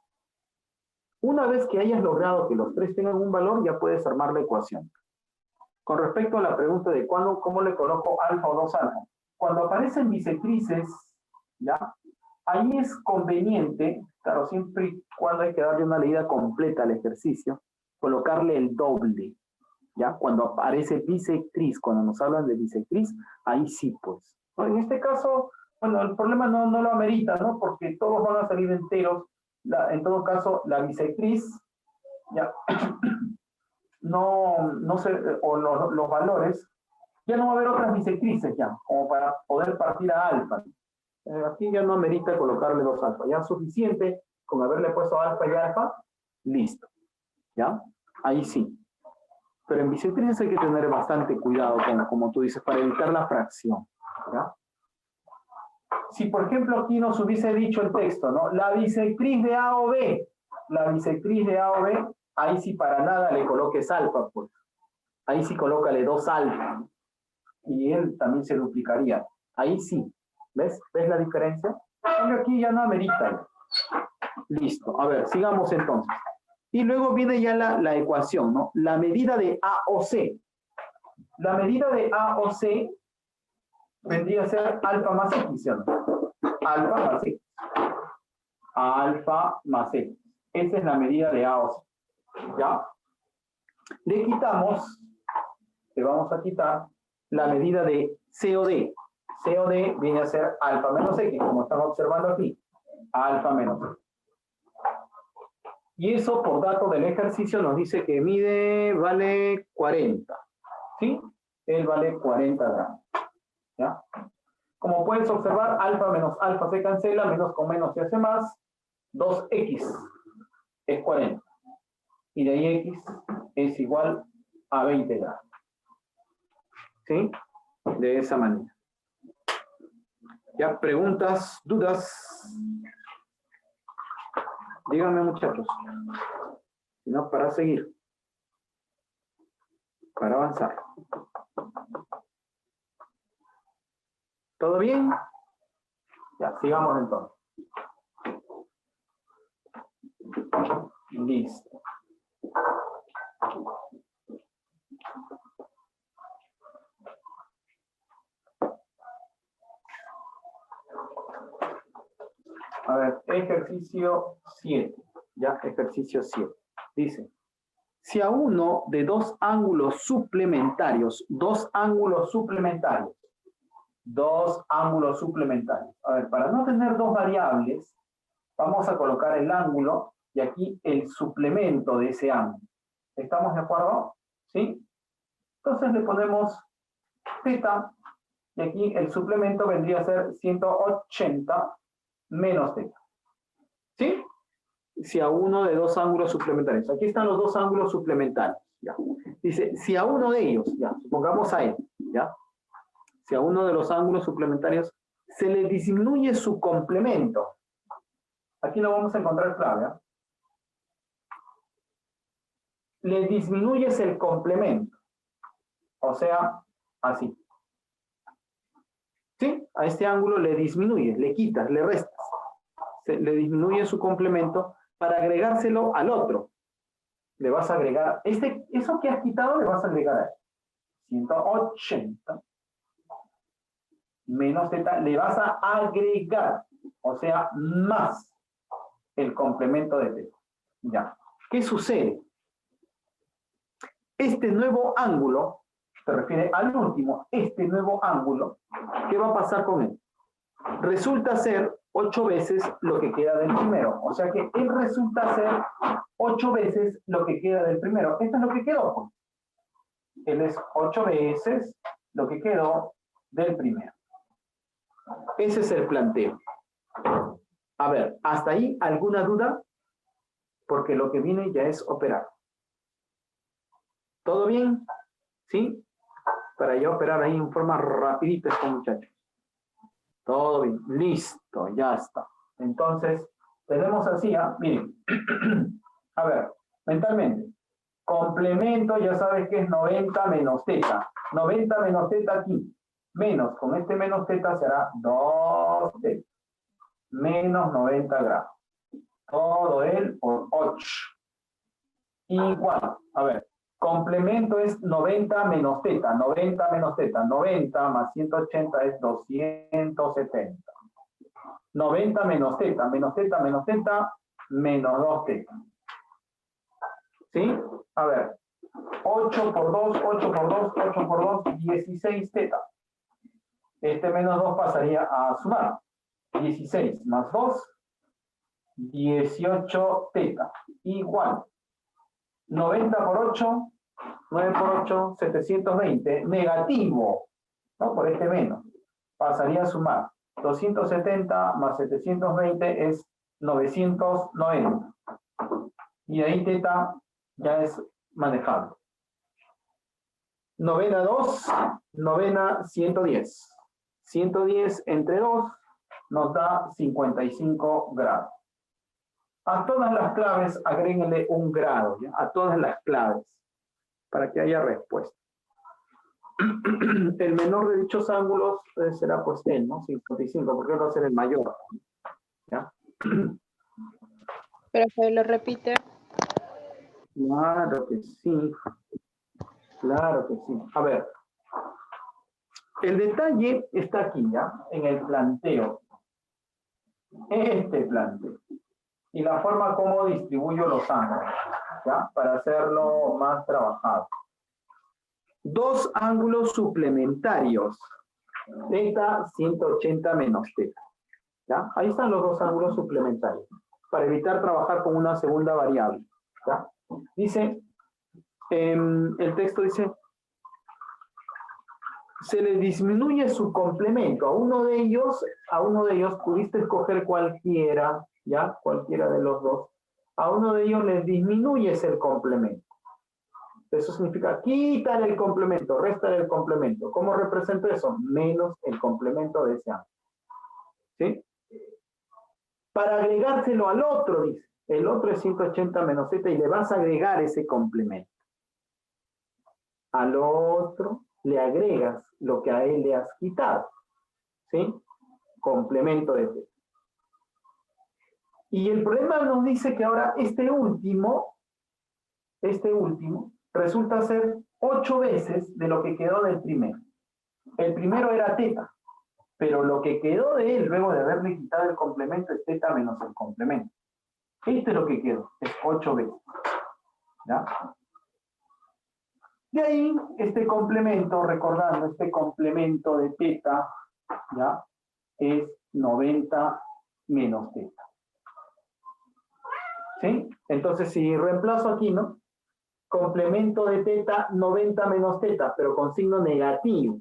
Una vez que hayas logrado que los tres tengan un valor, ya puedes armar la ecuación. Con respecto a la pregunta de cómo le coloco alfa o 2 alfa, cuando aparecen bisectrices, ¿ya? Ahí es conveniente, claro, siempre y cuando hay que darle una leída completa al ejercicio, colocarle el doble, ¿ya? Cuando aparece bisectriz, cuando nos hablan de bisectriz, ahí sí, pues. ¿No? En este caso, bueno, el problema no lo amerita, ¿no? Porque todos van a salir enteros. En todo caso, la bisectriz, ya, no sé, o los valores, ya no va a haber otras bisectrices ya, como para poder partir a alfa. Aquí ya no amerita colocarle 2 alfa, ya es suficiente con haberle puesto alfa y alfa, listo, ¿ya? Ahí sí. Pero en bisectrices hay que tener bastante cuidado, como tú dices, para evitar la fracción, ¿ya? Si, por ejemplo, aquí nos hubiese dicho el texto, ¿no? La bisectriz de A o B, ahí sí para nada le coloques alfa, pues. Ahí sí colócale 2 alfa. Y él también se duplicaría. Ahí sí. ¿Ves? ¿Ves la diferencia? Aquí ya no amerita. Listo. A ver, sigamos entonces. Y luego viene ya la ecuación, ¿no? La medida de A o C. La medida de A o C vendría a ser alfa más X, ¿no? Alfa más X. Alfa más X. Esa es la medida de A o C. ¿Ya? Le quitamos, le vamos a quitar la medida de C o D. C o D viene a ser alfa menos X, como estamos observando aquí. Alfa menos X. Y eso, por dato del ejercicio, nos dice que vale 40. ¿Sí? Él vale 40 gramos. ¿Ya? Como puedes observar, alfa menos alfa se cancela, menos con menos se hace más. 2x es 40. Y de ahí x es igual a 20 gramos. ¿Sí? De esa manera. ¿Ya? ¿Preguntas? ¿Dudas? Díganme, muchachos. Si no, para seguir. Para avanzar. ¿Todo bien? Ya, sigamos entonces. Listo. A ver, ejercicio 7. Ya, ejercicio 7. Dice, si a uno de dos ángulos suplementarios, A ver, para no tener dos variables, vamos a colocar el ángulo y aquí el suplemento de ese ángulo. ¿Estamos de acuerdo? ¿Sí? Entonces le ponemos θ y aquí el suplemento vendría a ser 180 menos θ. ¿Sí? Si a uno de dos ángulos suplementarios. Aquí están los dos ángulos suplementarios. ¿ya? Dice, si a uno de ellos, ya, supongamos a él, ¿ya? Si a uno de los ángulos suplementarios se le disminuye su complemento. Aquí lo vamos a encontrar clave, ¿eh? Le disminuyes el complemento. O sea, así. ¿Sí? A este ángulo le disminuyes, le quitas, le restas. Le disminuye su complemento para agregárselo al otro. Le vas a agregar, eso que has quitado le vas a agregar a él. 180 menos θ, le vas a agregar, o sea, más el complemento de θ. Ya. ¿Qué sucede? Este nuevo ángulo, se refiere al último, este nuevo ángulo, ¿qué va a pasar con él? Resulta ser 8 veces lo que queda del primero. O sea que él resulta ser 8 veces lo que queda del primero. Esto es lo que quedó, pues. Él es 8 veces lo que quedó del primero. Ese es el planteo. A ver, ¿hasta ahí alguna duda? Porque lo que viene ya es operar. ¿Todo bien? ¿Sí? Para ya operar ahí en forma rapidita estos muchachos. Todo bien. Listo, ya está. Entonces, tenemos así, ¿ah? Miren. A ver, mentalmente. Complemento, ya sabes que es 90 menos θ. 90 menos θ aquí. Menos, con este menos θ será 2θ. Menos 90 grados. Todo él por 8. Igual, a ver, complemento es 90 menos θ. 90 menos θ. 90 más 180 es 270. 90 menos θ. Menos θ menos θ menos 2θ. ¿Sí? A ver, 8 por 2, 8 por 2, 8 por 2, 16 θ. Este menos 2 pasaría a sumar. 16 más 2, 18 θ. Igual. 90 por 8, 9 por 8, 720. Negativo, ¿no? Por este menos. Pasaría a sumar. 270 más 720 es 990. Y ahí θ ya es manejable. Novena 2, novena 110. 110 entre 2 nos da 55 grados. A todas las claves agréguenle un grado, ¿ya? A todas las claves, para que haya respuesta. El menor de dichos ángulos será pues él, ¿no? 55, porque él va a ser el mayor, ¿ya? Pero que lo repite. Claro que sí. Claro que sí. A ver. El detalle está aquí, ¿ya? En el planteo. Este planteo. Y la forma como distribuyo los ángulos, ¿ya? Para hacerlo más trabajado. Dos ángulos suplementarios. Θ 180 menos θ. ¿Ya? Ahí están los dos ángulos suplementarios. Para evitar trabajar con una segunda variable. ¿Ya? Dice, el texto dice, se le disminuye su complemento. A uno de ellos pudiste escoger cualquiera, ¿ya? Cualquiera de los dos. A uno de ellos le disminuyes el complemento. Eso significa quitar el complemento, restar el complemento. ¿Cómo represento eso? Menos el complemento de ese ángulo. ¿Sí? Para agregárselo al otro, dice. El otro es 180 menos θ y le vas a agregar ese complemento. Al otro le agregas lo que a él le has quitado. ¿Sí? Complemento de θ. Y el problema nos dice que ahora este último resulta ser 8 veces de lo que quedó del primero. El primero era θ, pero lo que quedó de él luego de haberle quitado el complemento es θ menos el complemento. Esto es lo que quedó, es 8 veces. ¿Ya? De ahí, este complemento, recordando, este complemento de θ, ¿ya? Es 90 menos θ. ¿Sí? Entonces, si reemplazo aquí, ¿no? Complemento de θ, 90 menos θ, pero con signo negativo.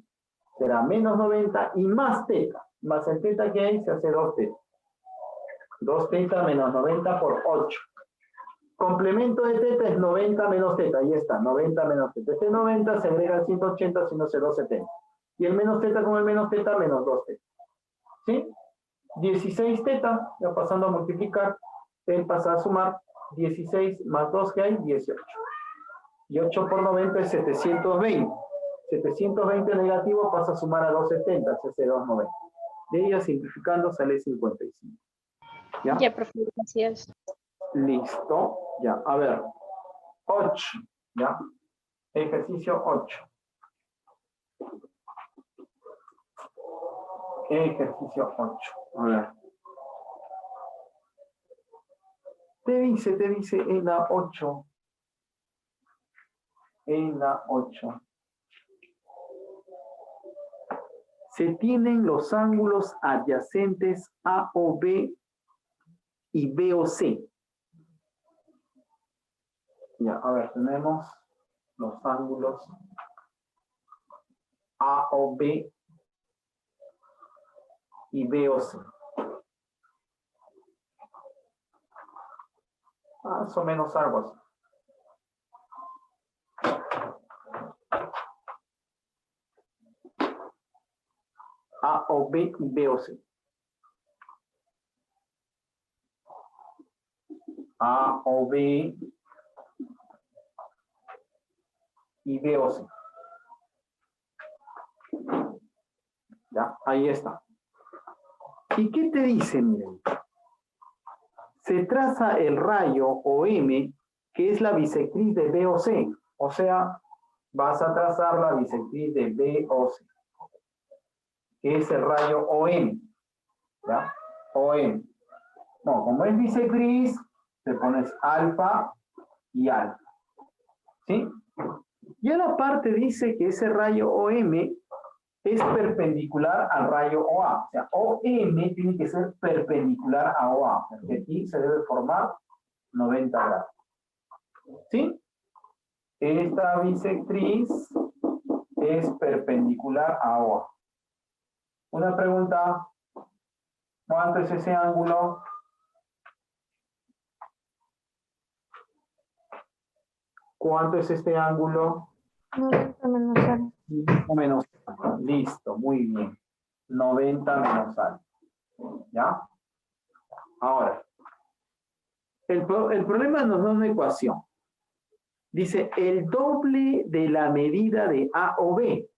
Será menos 90 y más θ. Más el θ que hay se hace 2θ. 2θ menos 90 por 8. Complemento de teta es 90 menos teta. Ahí está, 90 menos teta. Este 90 se agrega al 180, si no se 270. Y el menos teta con el menos teta, menos 2 teta. ¿Sí? 16 teta, ya pasando a multiplicar, él pasa a sumar 16 más 2 que hay, 18. Y 8 por 90 es 720. 720 negativo pasa a sumar a 270, se hace 290. De ella simplificando sale 55. ¿Ya? Ya, profe, gracias. Listo. Ya, a ver. 8. ¿Ya? Ejercicio 8. Ejercicio 8. A ver. Te dice en la 8. En la 8. Se tienen los ángulos adyacentes A o B y B o C. Ya, a ver, tenemos los ángulos A o B y B o C. Más o menos algo así. A o B y B o C. A o B y B o C. Ya, ahí está. ¿Y qué te dice? Miren. Se traza el rayo OM, que es la bisectriz de B o C. O sea, vas a trazar la bisectriz de B o C, que es el rayo OM. ¿Ya? OM. No, como es bisectriz, te pones alfa y alfa. ¿Sí? Y a la parte dice que ese rayo OM es perpendicular al rayo OA. O sea, OM tiene que ser perpendicular a OA, porque aquí se debe formar 90 grados. ¿Sí? Esta bisectriz es perpendicular a OA. Una pregunta. ¿Cuánto es ese ángulo? ¿Cuánto es este ángulo? 90 menos algo. Menos. Listo, muy bien. 90 menos algo. ¿Ya? Ahora, el problema nos da una ecuación. Dice el doble de la medida de A o B.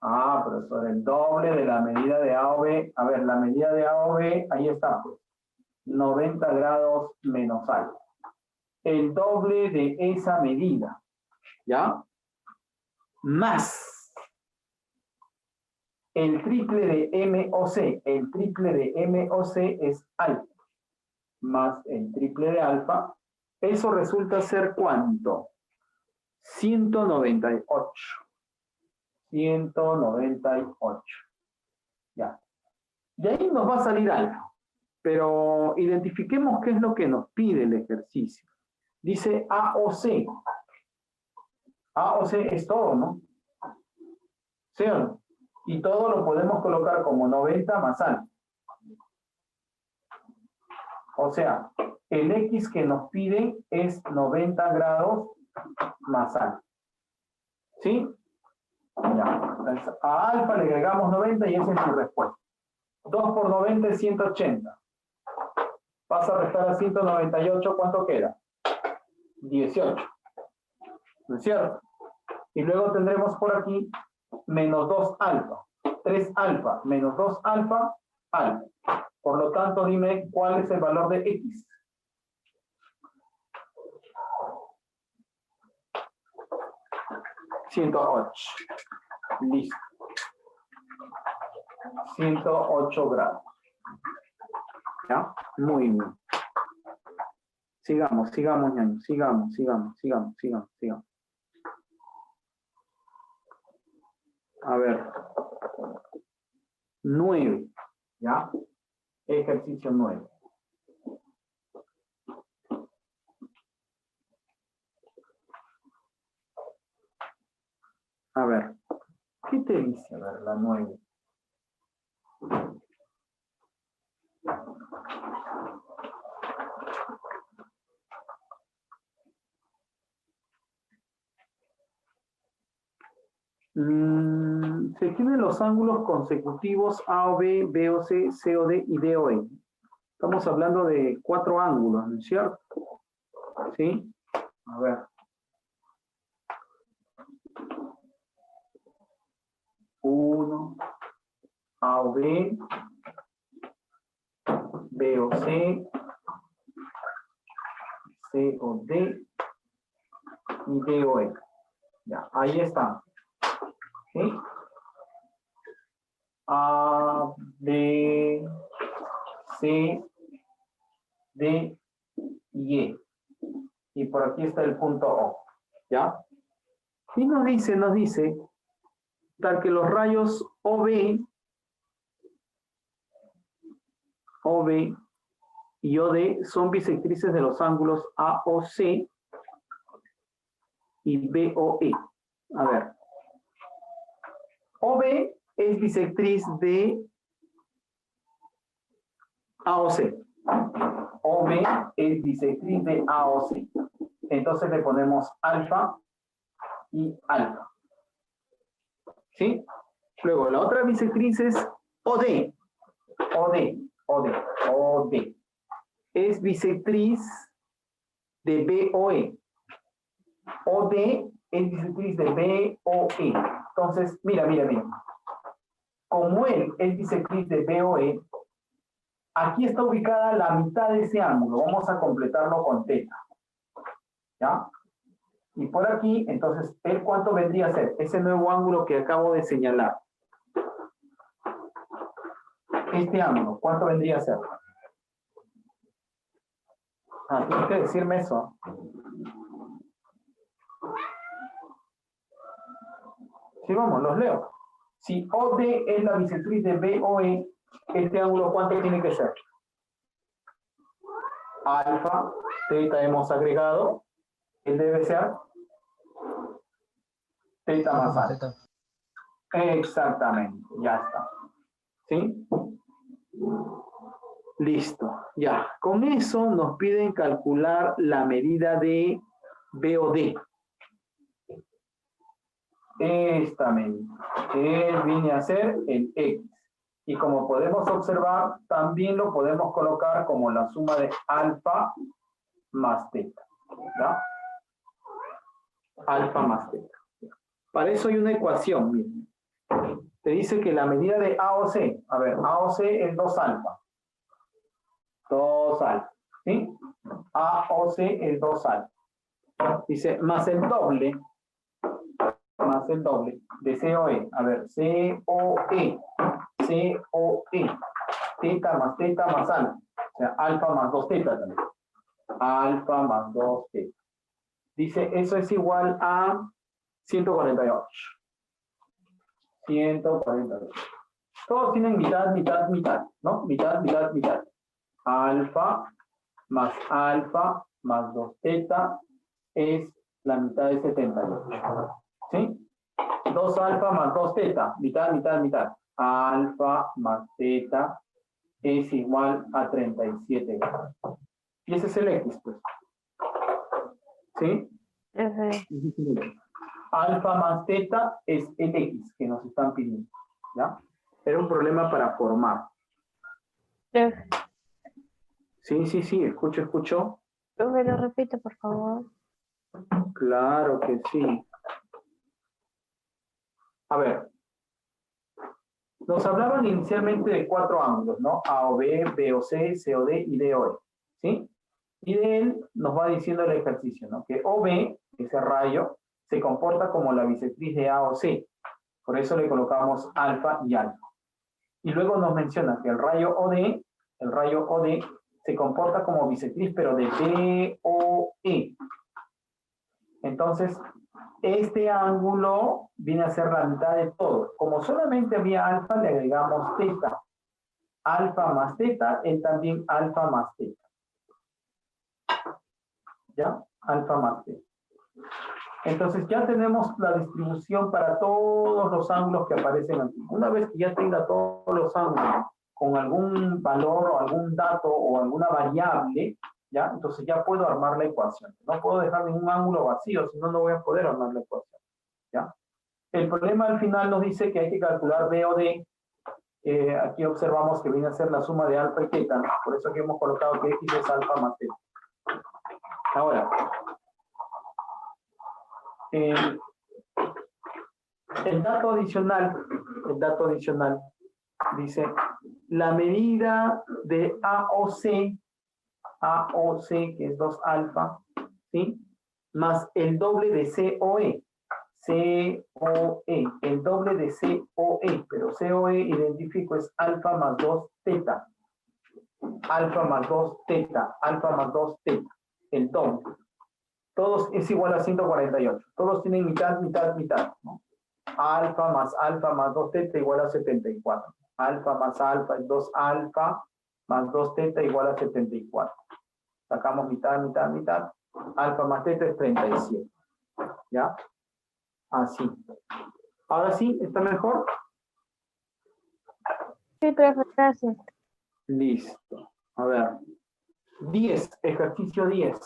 Ah, profesor, el doble de la medida de A o B. A ver, la medida de A o B, ahí está, pues. 90 grados menos algo. El doble de esa medida. ¿Ya? Más el triple de M o C. El triple de M o C es alfa. Más el triple de alfa. Eso resulta ser ¿cuánto? 198. 198. Ya. De ahí nos va a salir algo. Pero identifiquemos qué es lo que nos pide el ejercicio. Dice A o C. A o C es todo, ¿no? ¿Sí o no? Y todo lo podemos colocar como 90 más alfa. O sea, el X que nos pide es 90 grados más alfa. ¿Sí? Ya. Entonces, a alfa le agregamos 90 y esa es su respuesta. 2 por 90 es 180. Pasa a restar a 198, ¿cuánto queda? 18. ¿No es cierto? Y luego tendremos por aquí menos 2 alfa. 3 alfa menos 2 alfa, alfa. Por lo tanto, dime cuál es el valor de X. $108. Listo. 108 grados. ¿Ya? Muy bien. Sigamos, ñaño. Sigamos. A ver. 9. ¿Ya? Ejercicio 9. A ver. ¿Qué te dice? A ver, la 9. Se tienen los ángulos consecutivos AOB, BOC, COD y DOE. Estamos hablando de 4 ángulos, ¿no es cierto? ¿Sí? A ver. Uno, AOB, BOC, COD y DOE. Ya, ahí está. ¿Sí? A, B, C, D y E. Y por aquí está el punto O. ¿Ya? Y nos dice, tal que los rayos OB y OD son bisectrices de los ángulos AOC y BOE. A ver. OB es bisectriz de AOC. OB es bisectriz de AOC. Entonces le ponemos alfa y alfa. ¿Sí? Luego, la otra bisectriz es OD. OD. Es bisectriz de BOE. OD es bisectriz de BOE. Entonces, mira. Como él es bisectriz de BOE, aquí está ubicada la mitad de ese ángulo. Vamos a completarlo con teta. ¿Ya? Y por aquí, entonces, ¿él cuánto vendría a ser? Ese nuevo ángulo que acabo de señalar. Este ángulo, ¿cuánto vendría a ser? Tienes que decirme eso. Sí, vamos, los leo. Si OD es la bisectriz de BOE, este ángulo, ¿cuánto tiene que ser? Alfa, teta hemos agregado. Él debe ser teta más alfa. Exactamente, ya está. ¿Sí? Listo, ya. Con eso nos piden calcular la medida de BOD. Esta medida, que viene a ser el X. Y como podemos observar, también lo podemos colocar como la suma de alfa más teta. ¿Ya? Alfa más teta. Para eso hay una ecuación, miren. Te dice que la medida de AOC, a ver, AOC es 2 alfa. 2 alfa, ¿sí? AOC es 2 alfa. Dice, más el doble de COE. A ver, COE. Teta más alfa. O sea, alfa más 2 teta también. Alfa más 2 teta. Dice, eso es igual a 148. 148. Todos tienen mitad, ¿no? Mitad. Alfa más 2 teta es la mitad de 78. ¿Sí? 2 alfa más 2 teta, mitad. Alfa más teta es igual a 37 grados. Y ese es el X, pues. ¿Sí? Alfa más teta es el X que nos están pidiendo. ¿Ya? Era un problema para formar. Sí, escucho. ¿Me lo repite, por favor? Claro que sí. A ver. Nos hablaban inicialmente de 4 ángulos, ¿no? AOB, BOC, COD y DOE. ¿Sí? Y de él nos va diciendo el ejercicio, ¿no? Que OB, ese rayo, se comporta como la bisectriz de AOC. Por eso le colocamos alfa y alfa. Y luego nos menciona que el rayo OD se comporta como bisectriz, pero de BOE. Entonces, este ángulo viene a ser la mitad de todo. Como solamente había alfa, le agregamos teta. Alfa más teta es también alfa más teta. ¿Ya? Alfa más teta. Entonces ya tenemos la distribución para todos los ángulos que aparecen aquí. Una vez que ya tenga todos los ángulos con algún valor o algún dato o alguna variable, ¿ya? Entonces ya puedo armar la ecuación. No puedo dejar ningún ángulo vacío, si no, no voy a poder armar la ecuación. ¿Ya? El problema al final nos dice que hay que calcular B o D. Aquí observamos que viene a ser la suma de alfa y teta, ¿no? Por eso aquí hemos colocado que X es alfa más teta. Ahora, el dato adicional dice, la medida de AOC, que es 2 alfa, ¿sí? Más el doble de COE. COE, el doble de COE, pero COE identifico es alfa más 2 teta. Alfa más 2 teta, alfa más 2 teta, el doble. Todos es igual a 148. Todos tienen mitad, mitad, mitad, ¿no? Alfa más 2 teta igual a 74. Alfa más alfa es 2 alfa más 2 teta igual a 74. Sacamos mitad, mitad, mitad. Alfa más teta es 37. ¿Ya? Así. Ahora sí, ¿está mejor? Sí, profe, gracias. Listo. A ver. 10, ejercicio 10.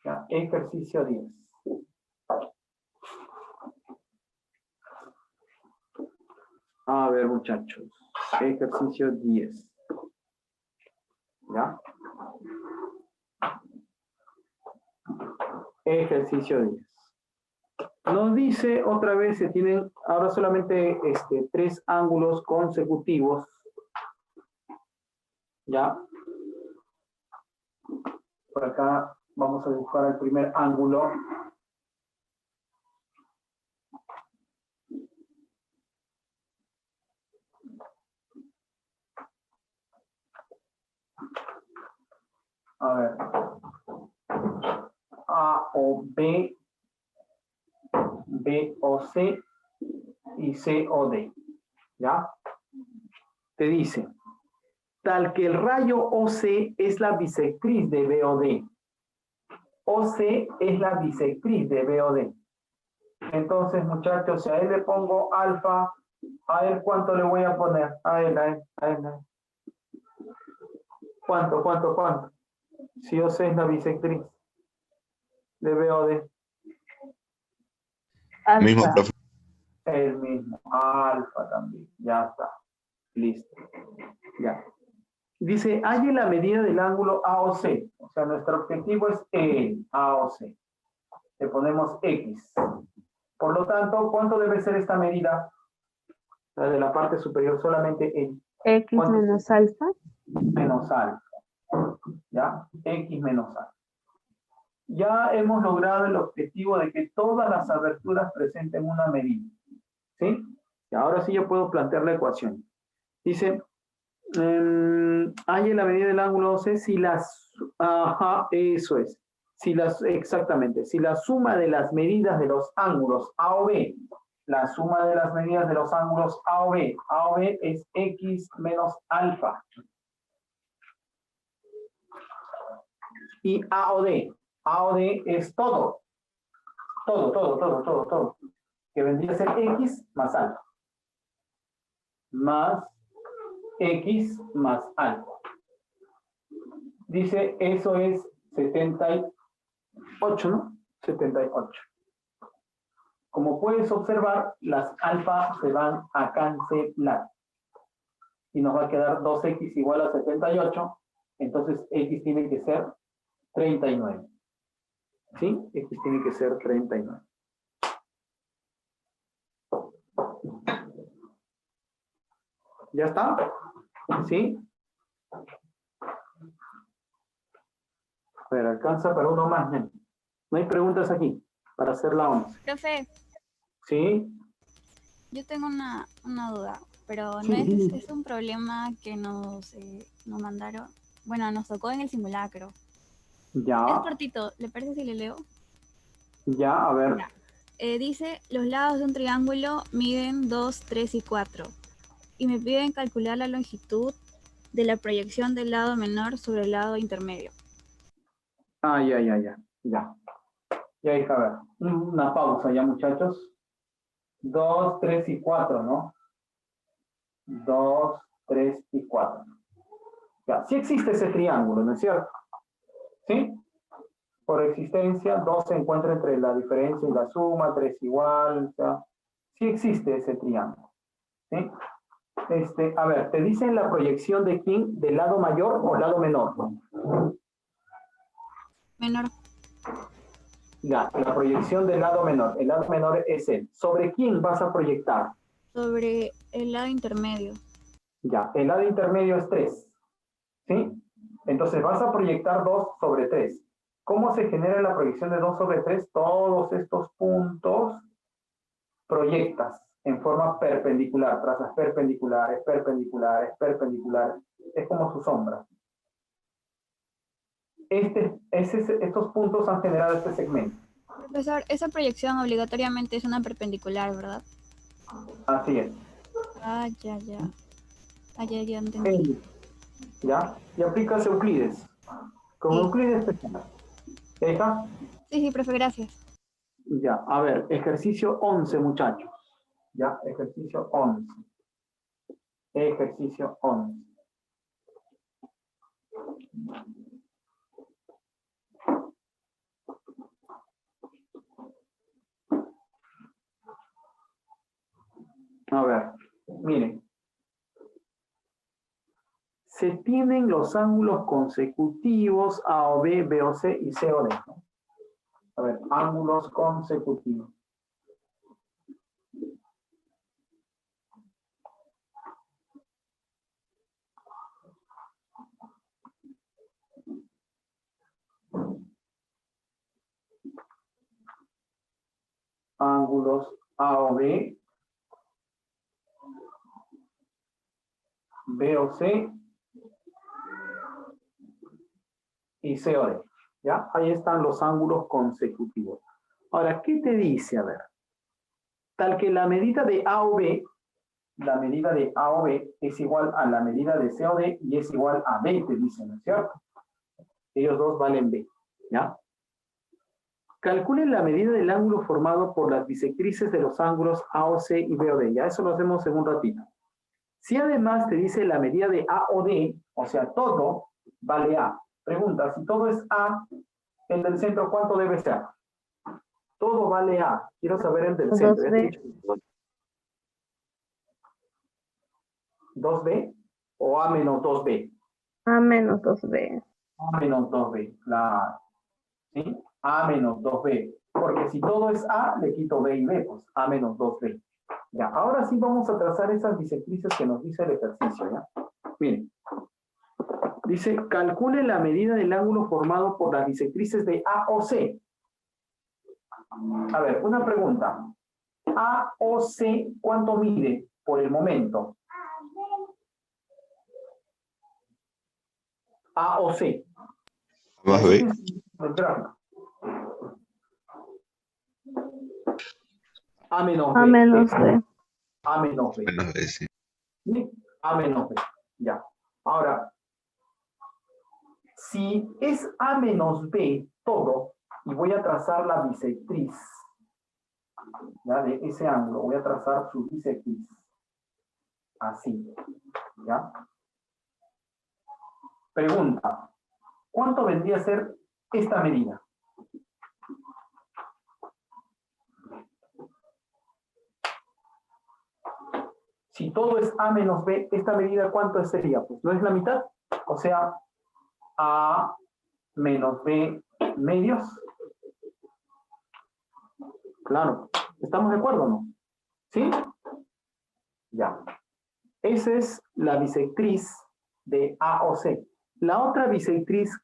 Ya, ejercicio 10. A ver, muchachos. Ejercicio 10. ¿Ya? Ejercicio 10. Nos dice otra vez, se tienen ahora solamente 3 ángulos consecutivos. ¿Ya? Por acá vamos a buscar el primer ángulo. A ver. A o B, B o C y C o D. ¿Ya? Te dice, tal que el rayo OC es la bisectriz de BOD. OC es la bisectriz de BOD. Entonces, muchachos, si a él le pongo alfa, a él ¿cuánto le voy a poner? A él. ¿Cuánto? Si OC es la bisectriz de BOD. Alfa. Mismo, profe. El mismo, alfa también. Ya está. Listo. Ya. Dice, halle la medida del ángulo AOC. O sea, nuestro objetivo es el AOC. Le ponemos X. Por lo tanto, ¿cuánto debe ser esta medida? La de la parte superior, solamente el X ¿cuánto? menos alfa. Menos alfa. ¿Ya? X menos alfa. Ya hemos logrado el objetivo de que todas las aberturas presenten una medida. ¿Sí? Y ahora sí yo puedo plantear la ecuación. Dice, halle la medida del ángulo OC si las... Ajá, eso es. Exactamente. Si la suma de las medidas de los ángulos A o B, la suma de las medidas de los ángulos A o B es X menos alfa. Y A o D es todo. Todo. Que vendría a ser X más alfa. Más X más alfa. Dice, eso es 78, ¿no? 78. Como puedes observar, las alfa se van a cancelar. Y nos va a quedar 2x igual a 78. Entonces, x tiene que ser 39. ¿Sí? X tiene que ser 39. ¿Ya está? ¿Sí? A ver, alcanza para uno más, ¿no? No hay preguntas aquí para hacer la 11. Profe, ¿Sí? yo tengo una duda, pero Sí, no es, dime. es un problema que nos mandaron, bueno, nos tocó en el simulacro. Es Ya, cortito, ¿le parece si le leo? ya, a ver. Ya. Dice, los lados de un triángulo miden 2, 3 y 4. Y me piden calcular la longitud de la proyección del lado menor sobre el lado intermedio. Ah, ya. Ya, hija, a ver. Una pausa ya, muchachos. 2, 3 y 4, ¿no? 2, 3 y 4. Ya, sí existe ese triángulo, ¿no es cierto? ¿Sí? por existencia, 2 se encuentra entre la diferencia y la suma, 3 igual, o sea, sí existe ese triángulo. ¿Sí? A ver, ¿te dicen la proyección de quién? ¿Del lado mayor o lado menor? Menor. Ya, la proyección del lado menor. El lado menor es él. ¿Sobre quién vas a proyectar? Sobre el lado intermedio. Ya, el lado intermedio es 3. ¿Sí? Entonces vas a proyectar 2 sobre 3. ¿Cómo se genera la proyección de 2 sobre 3? Todos estos puntos proyectas en forma perpendicular, trazas perpendiculares, perpendiculares, perpendiculares. Es como su sombra. Estos puntos han generado este segmento. Profesor, esa proyección obligatoriamente es una perpendicular, ¿verdad? Así es. Ah, ya, ya. Ah, ya entendí. ¿Ya? Y aplicas Euclides. Con Sí. Euclides te ¿Está? Sí, profe, gracias. Ya, a ver, ejercicio 11, muchachos. Ya, ejercicio 11. Ejercicio 11. A ver, miren. Se tienen los ángulos consecutivos A o B, B o C y C o D, ¿no? A ver, ángulos consecutivos. Ángulos A o B, B o C y C o D. ¿Ya? Ahí están los ángulos consecutivos. Ahora, ¿qué te dice? A ver, tal que la medida de A o B, la medida de A o B es igual a la medida de C o D y es igual a B, te dicen, ¿no es cierto? Ellos dos valen B, ¿ya? Calculen la medida del ángulo formado por las bisectrices de los ángulos A o C y B o D. Ya eso lo hacemos en un ratito. Si además te dice la medida de A o D, o sea, todo vale A. Pregunta, si todo es A, el del centro, ¿cuánto debe ser? Todo vale A. Quiero saber el del centro. 2B. 2B o A menos 2B. A menos 2B. A menos 2B, claro. ¿Sí? A menos 2B. Porque si todo es A, le quito B y B, pues A menos 2B. Ya, ahora sí vamos a trazar esas bisectrices que nos dice el ejercicio, ¿ya? Miren. Dice, calcule la medida del ángulo formado por las bisectrices de A o C. A ver, una pregunta. A o C, ¿cuánto mide por el momento? A o C. Más B. A menos B. A menos B. A menos B. Menos B, sí. ¿Sí? A menos B. Ya. Ahora, si es A menos B todo, y voy a trazar la bisectriz, ¿ya? De ese ángulo, voy a trazar su bisectriz. Así. ¿Ya? Pregunta. ¿Cuánto vendría a ser esta medida? Si todo es A menos B, ¿esta medida cuánto sería? Pues no es la mitad. O sea, A menos B medios. Claro. ¿Estamos de acuerdo o no? ¿Sí? Ya. Esa es la bisectriz de A o C. La otra bisectriz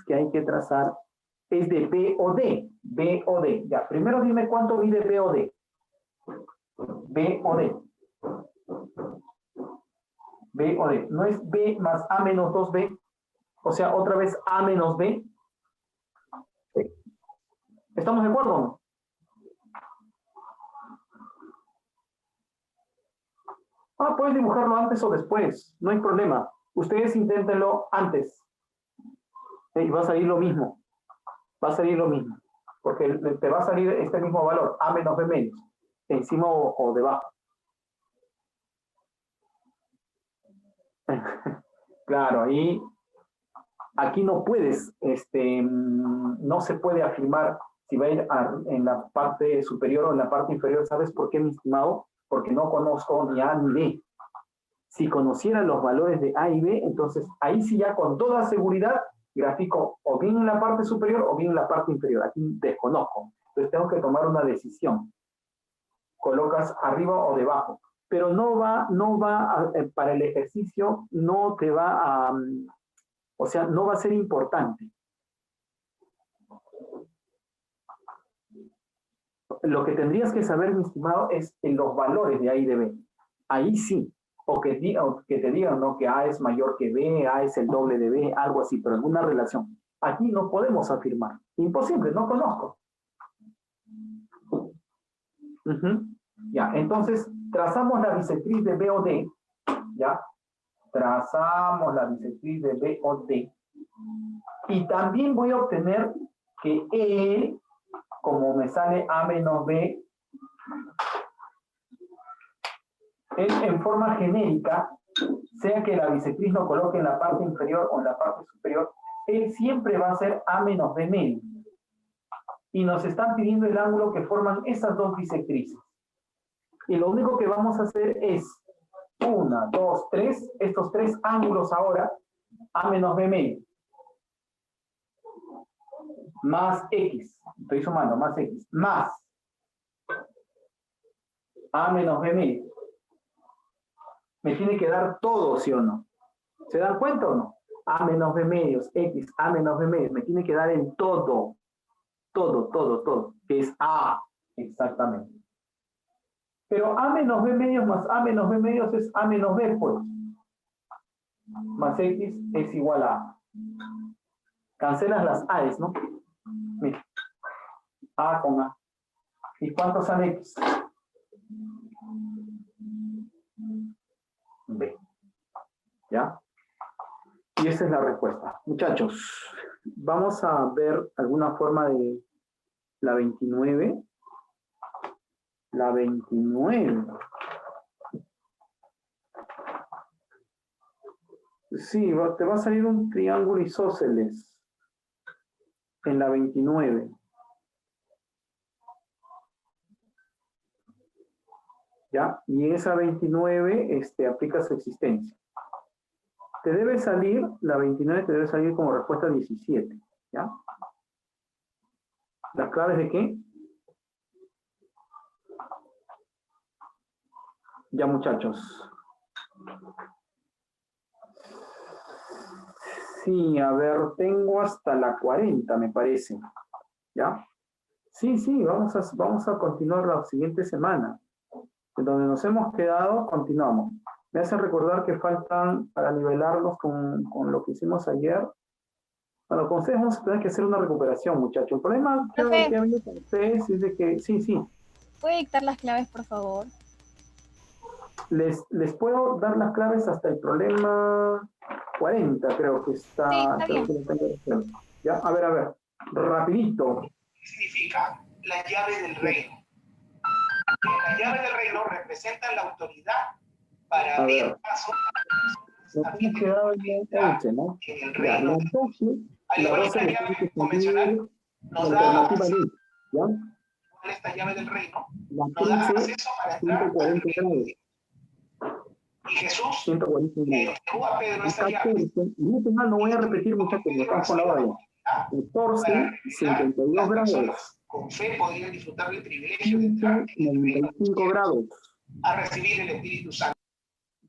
que hay que trazar es de B o D. B o D. Ya, primero dime cuánto mide B o D. B o D. B o D. ¿No es B más A menos 2B? O sea, otra vez A menos B. Sí. ¿Estamos de acuerdo o no? Ah, puedes dibujarlo antes o después. No hay problema. Ustedes inténtenlo antes. Y va a salir lo mismo. Va a salir lo mismo. Porque te va a salir este mismo valor. A menos B menos. Encima o debajo. Claro, ahí aquí no puedes, no se puede afirmar si va a ir en la parte superior o en la parte inferior. ¿Sabes por qué, mi estimado? Porque no conozco ni A ni B. Si conociera los valores de A y B, entonces ahí sí ya con toda seguridad grafico o bien en la parte superior o bien en la parte inferior. Aquí desconozco. Entonces tengo que tomar una decisión. Colocas arriba o debajo. Pero para el ejercicio, no te va a, o sea, no va a ser importante. Lo que tendrías que saber, mi estimado, es los valores de A y de B. Ahí sí. O que te digan, ¿no?, que A es mayor que B, A es el doble de B, algo así, pero alguna relación. Aquí no podemos afirmar. Imposible, no conozco. Ya, entonces, trazamos la bisectriz de BOD. ¿Ya? Trazamos la bisectriz de BOD. Y también voy a obtener que E, como me sale A menos B, en forma genérica, sea que la bisectriz lo coloque en la parte inferior o en la parte superior, él siempre va a ser A menos B medio. Y nos están pidiendo el ángulo que forman esas dos bisectrices. Y lo único que vamos a hacer es 1, 2, 3, estos tres ángulos ahora, A menos B medio. Más X, estoy sumando, más X, más A menos B medio. Me tiene que dar todo, ¿sí o no? ¿Se dan cuenta o no? A menos B medios, X, A menos B medios, me tiene que dar en todo. Todo, que es A, exactamente. Pero A menos B medios más A menos B medios es A menos B, pues. Más X es igual a A. Cancelas las A's, ¿no? Mira. A con A. ¿Y cuántos son X? B. ¿Ya? Y esa es la respuesta. Muchachos, vamos a ver alguna forma de la 29. La 29. Sí, te va a salir un triángulo isósceles en la 29. ¿Ya? Y en esa 29 aplica su existencia. Te debe salir, la 29 te debe salir como respuesta 17. ¿Ya? ¿Las claves de qué? Ya, muchachos. Sí, a ver, tengo hasta la 40, me parece. ¿Ya? Sí, vamos a continuar la siguiente semana. En donde nos hemos quedado, continuamos. Me hace recordar que faltan, para nivelarlos con lo que hicimos ayer. Bueno, con ustedes vamos a tener que hacer una recuperación, muchachos. El problema que ha habido con ustedes es de que, sí. ¿Puede dictar las claves, por favor? Les puedo dar las claves hasta el problema 40, creo que está. Sí, está bien. ¿Ya? A ver, rapidito. Significa la llave del reino. La llave del reino representa la autoridad para abrir paso nos hemos quedado en 11, ¿no? en el Ya, reino. entonces, Al la igual que base la de llave convencional nos da alternativa ¿ya? esta llave del reino, La nos da 15, acceso para entrar al 140 reino. grados. Y Jesús 140 grados. entregó a Pedro esta llave. 14, no voy a repetir, muchachos, porque estamos con la hora ya. 14, 52 grados. Con fe podrían disfrutar del privilegio de 15, entrar en el reino 95 grados. a recibir el Espíritu Santo.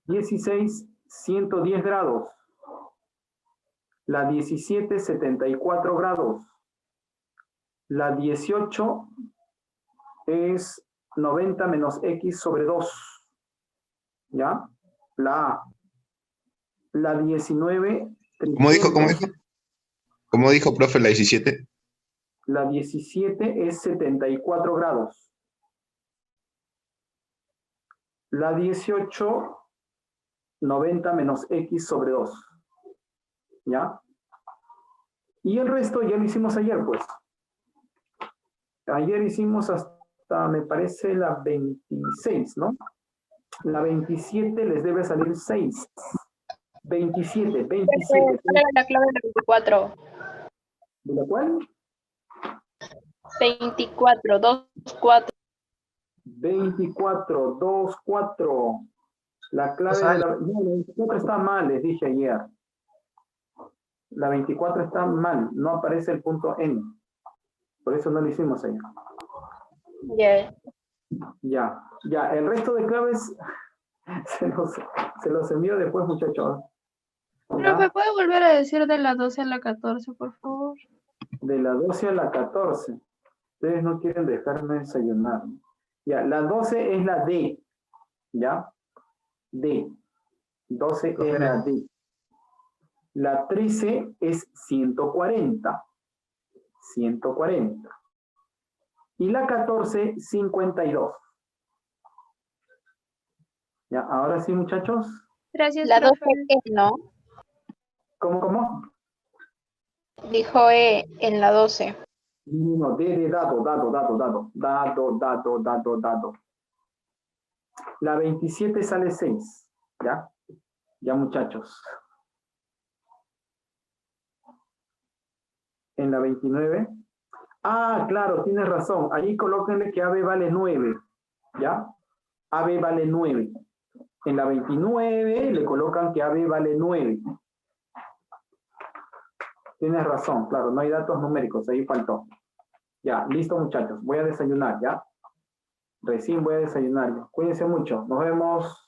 16, 110 grados. La 17, 74 grados. La 18 es 90 menos X sobre 2. ¿Ya? La A. La 19... ¿Cómo dijo, profe, la 17? La 17 es 74 grados. La 18, 90 menos X sobre 2. ¿Ya? Y el resto ya lo hicimos ayer, pues. Ayer hicimos hasta, me parece, la 26, ¿no? La 27 les debe salir 6. 27. ¿Cuál era la clave de la 24? ¿De la cual? 24, 2, 4. 24, 2, 4. La clave de la... No, la 24 está mal, les dije ayer. La 24 está mal, no aparece el punto N. Por eso no lo hicimos ayer. Ya, el resto de claves se los envío después, muchachos. Pero me puede volver a decir de la 12 a la 14, por favor. De la 12 a la 14. Ustedes no quieren dejarme desayunar. Ya, la 12 es la D. ¿Ya? D. 12 es la D. La 13 es 140. 140. Y la 14, 52. Ya, ahora sí, muchachos. Gracias, La 12 profe. E, ¿no? ¿Cómo? Dijo E en la 12. No, de dado. La 27 sale 6. ¿Ya? Ya, muchachos. En la 29. Ah, claro, tienes razón. Ahí colóquenle que AB vale 9. ¿Ya? AB vale 9. En la 29 le colocan que AB vale 9. Tienes razón, claro, no hay datos numéricos, ahí faltó. Ya, listo muchachos, voy a desayunar, ¿ya? Recién voy a desayunar. Cuídense mucho, nos vemos.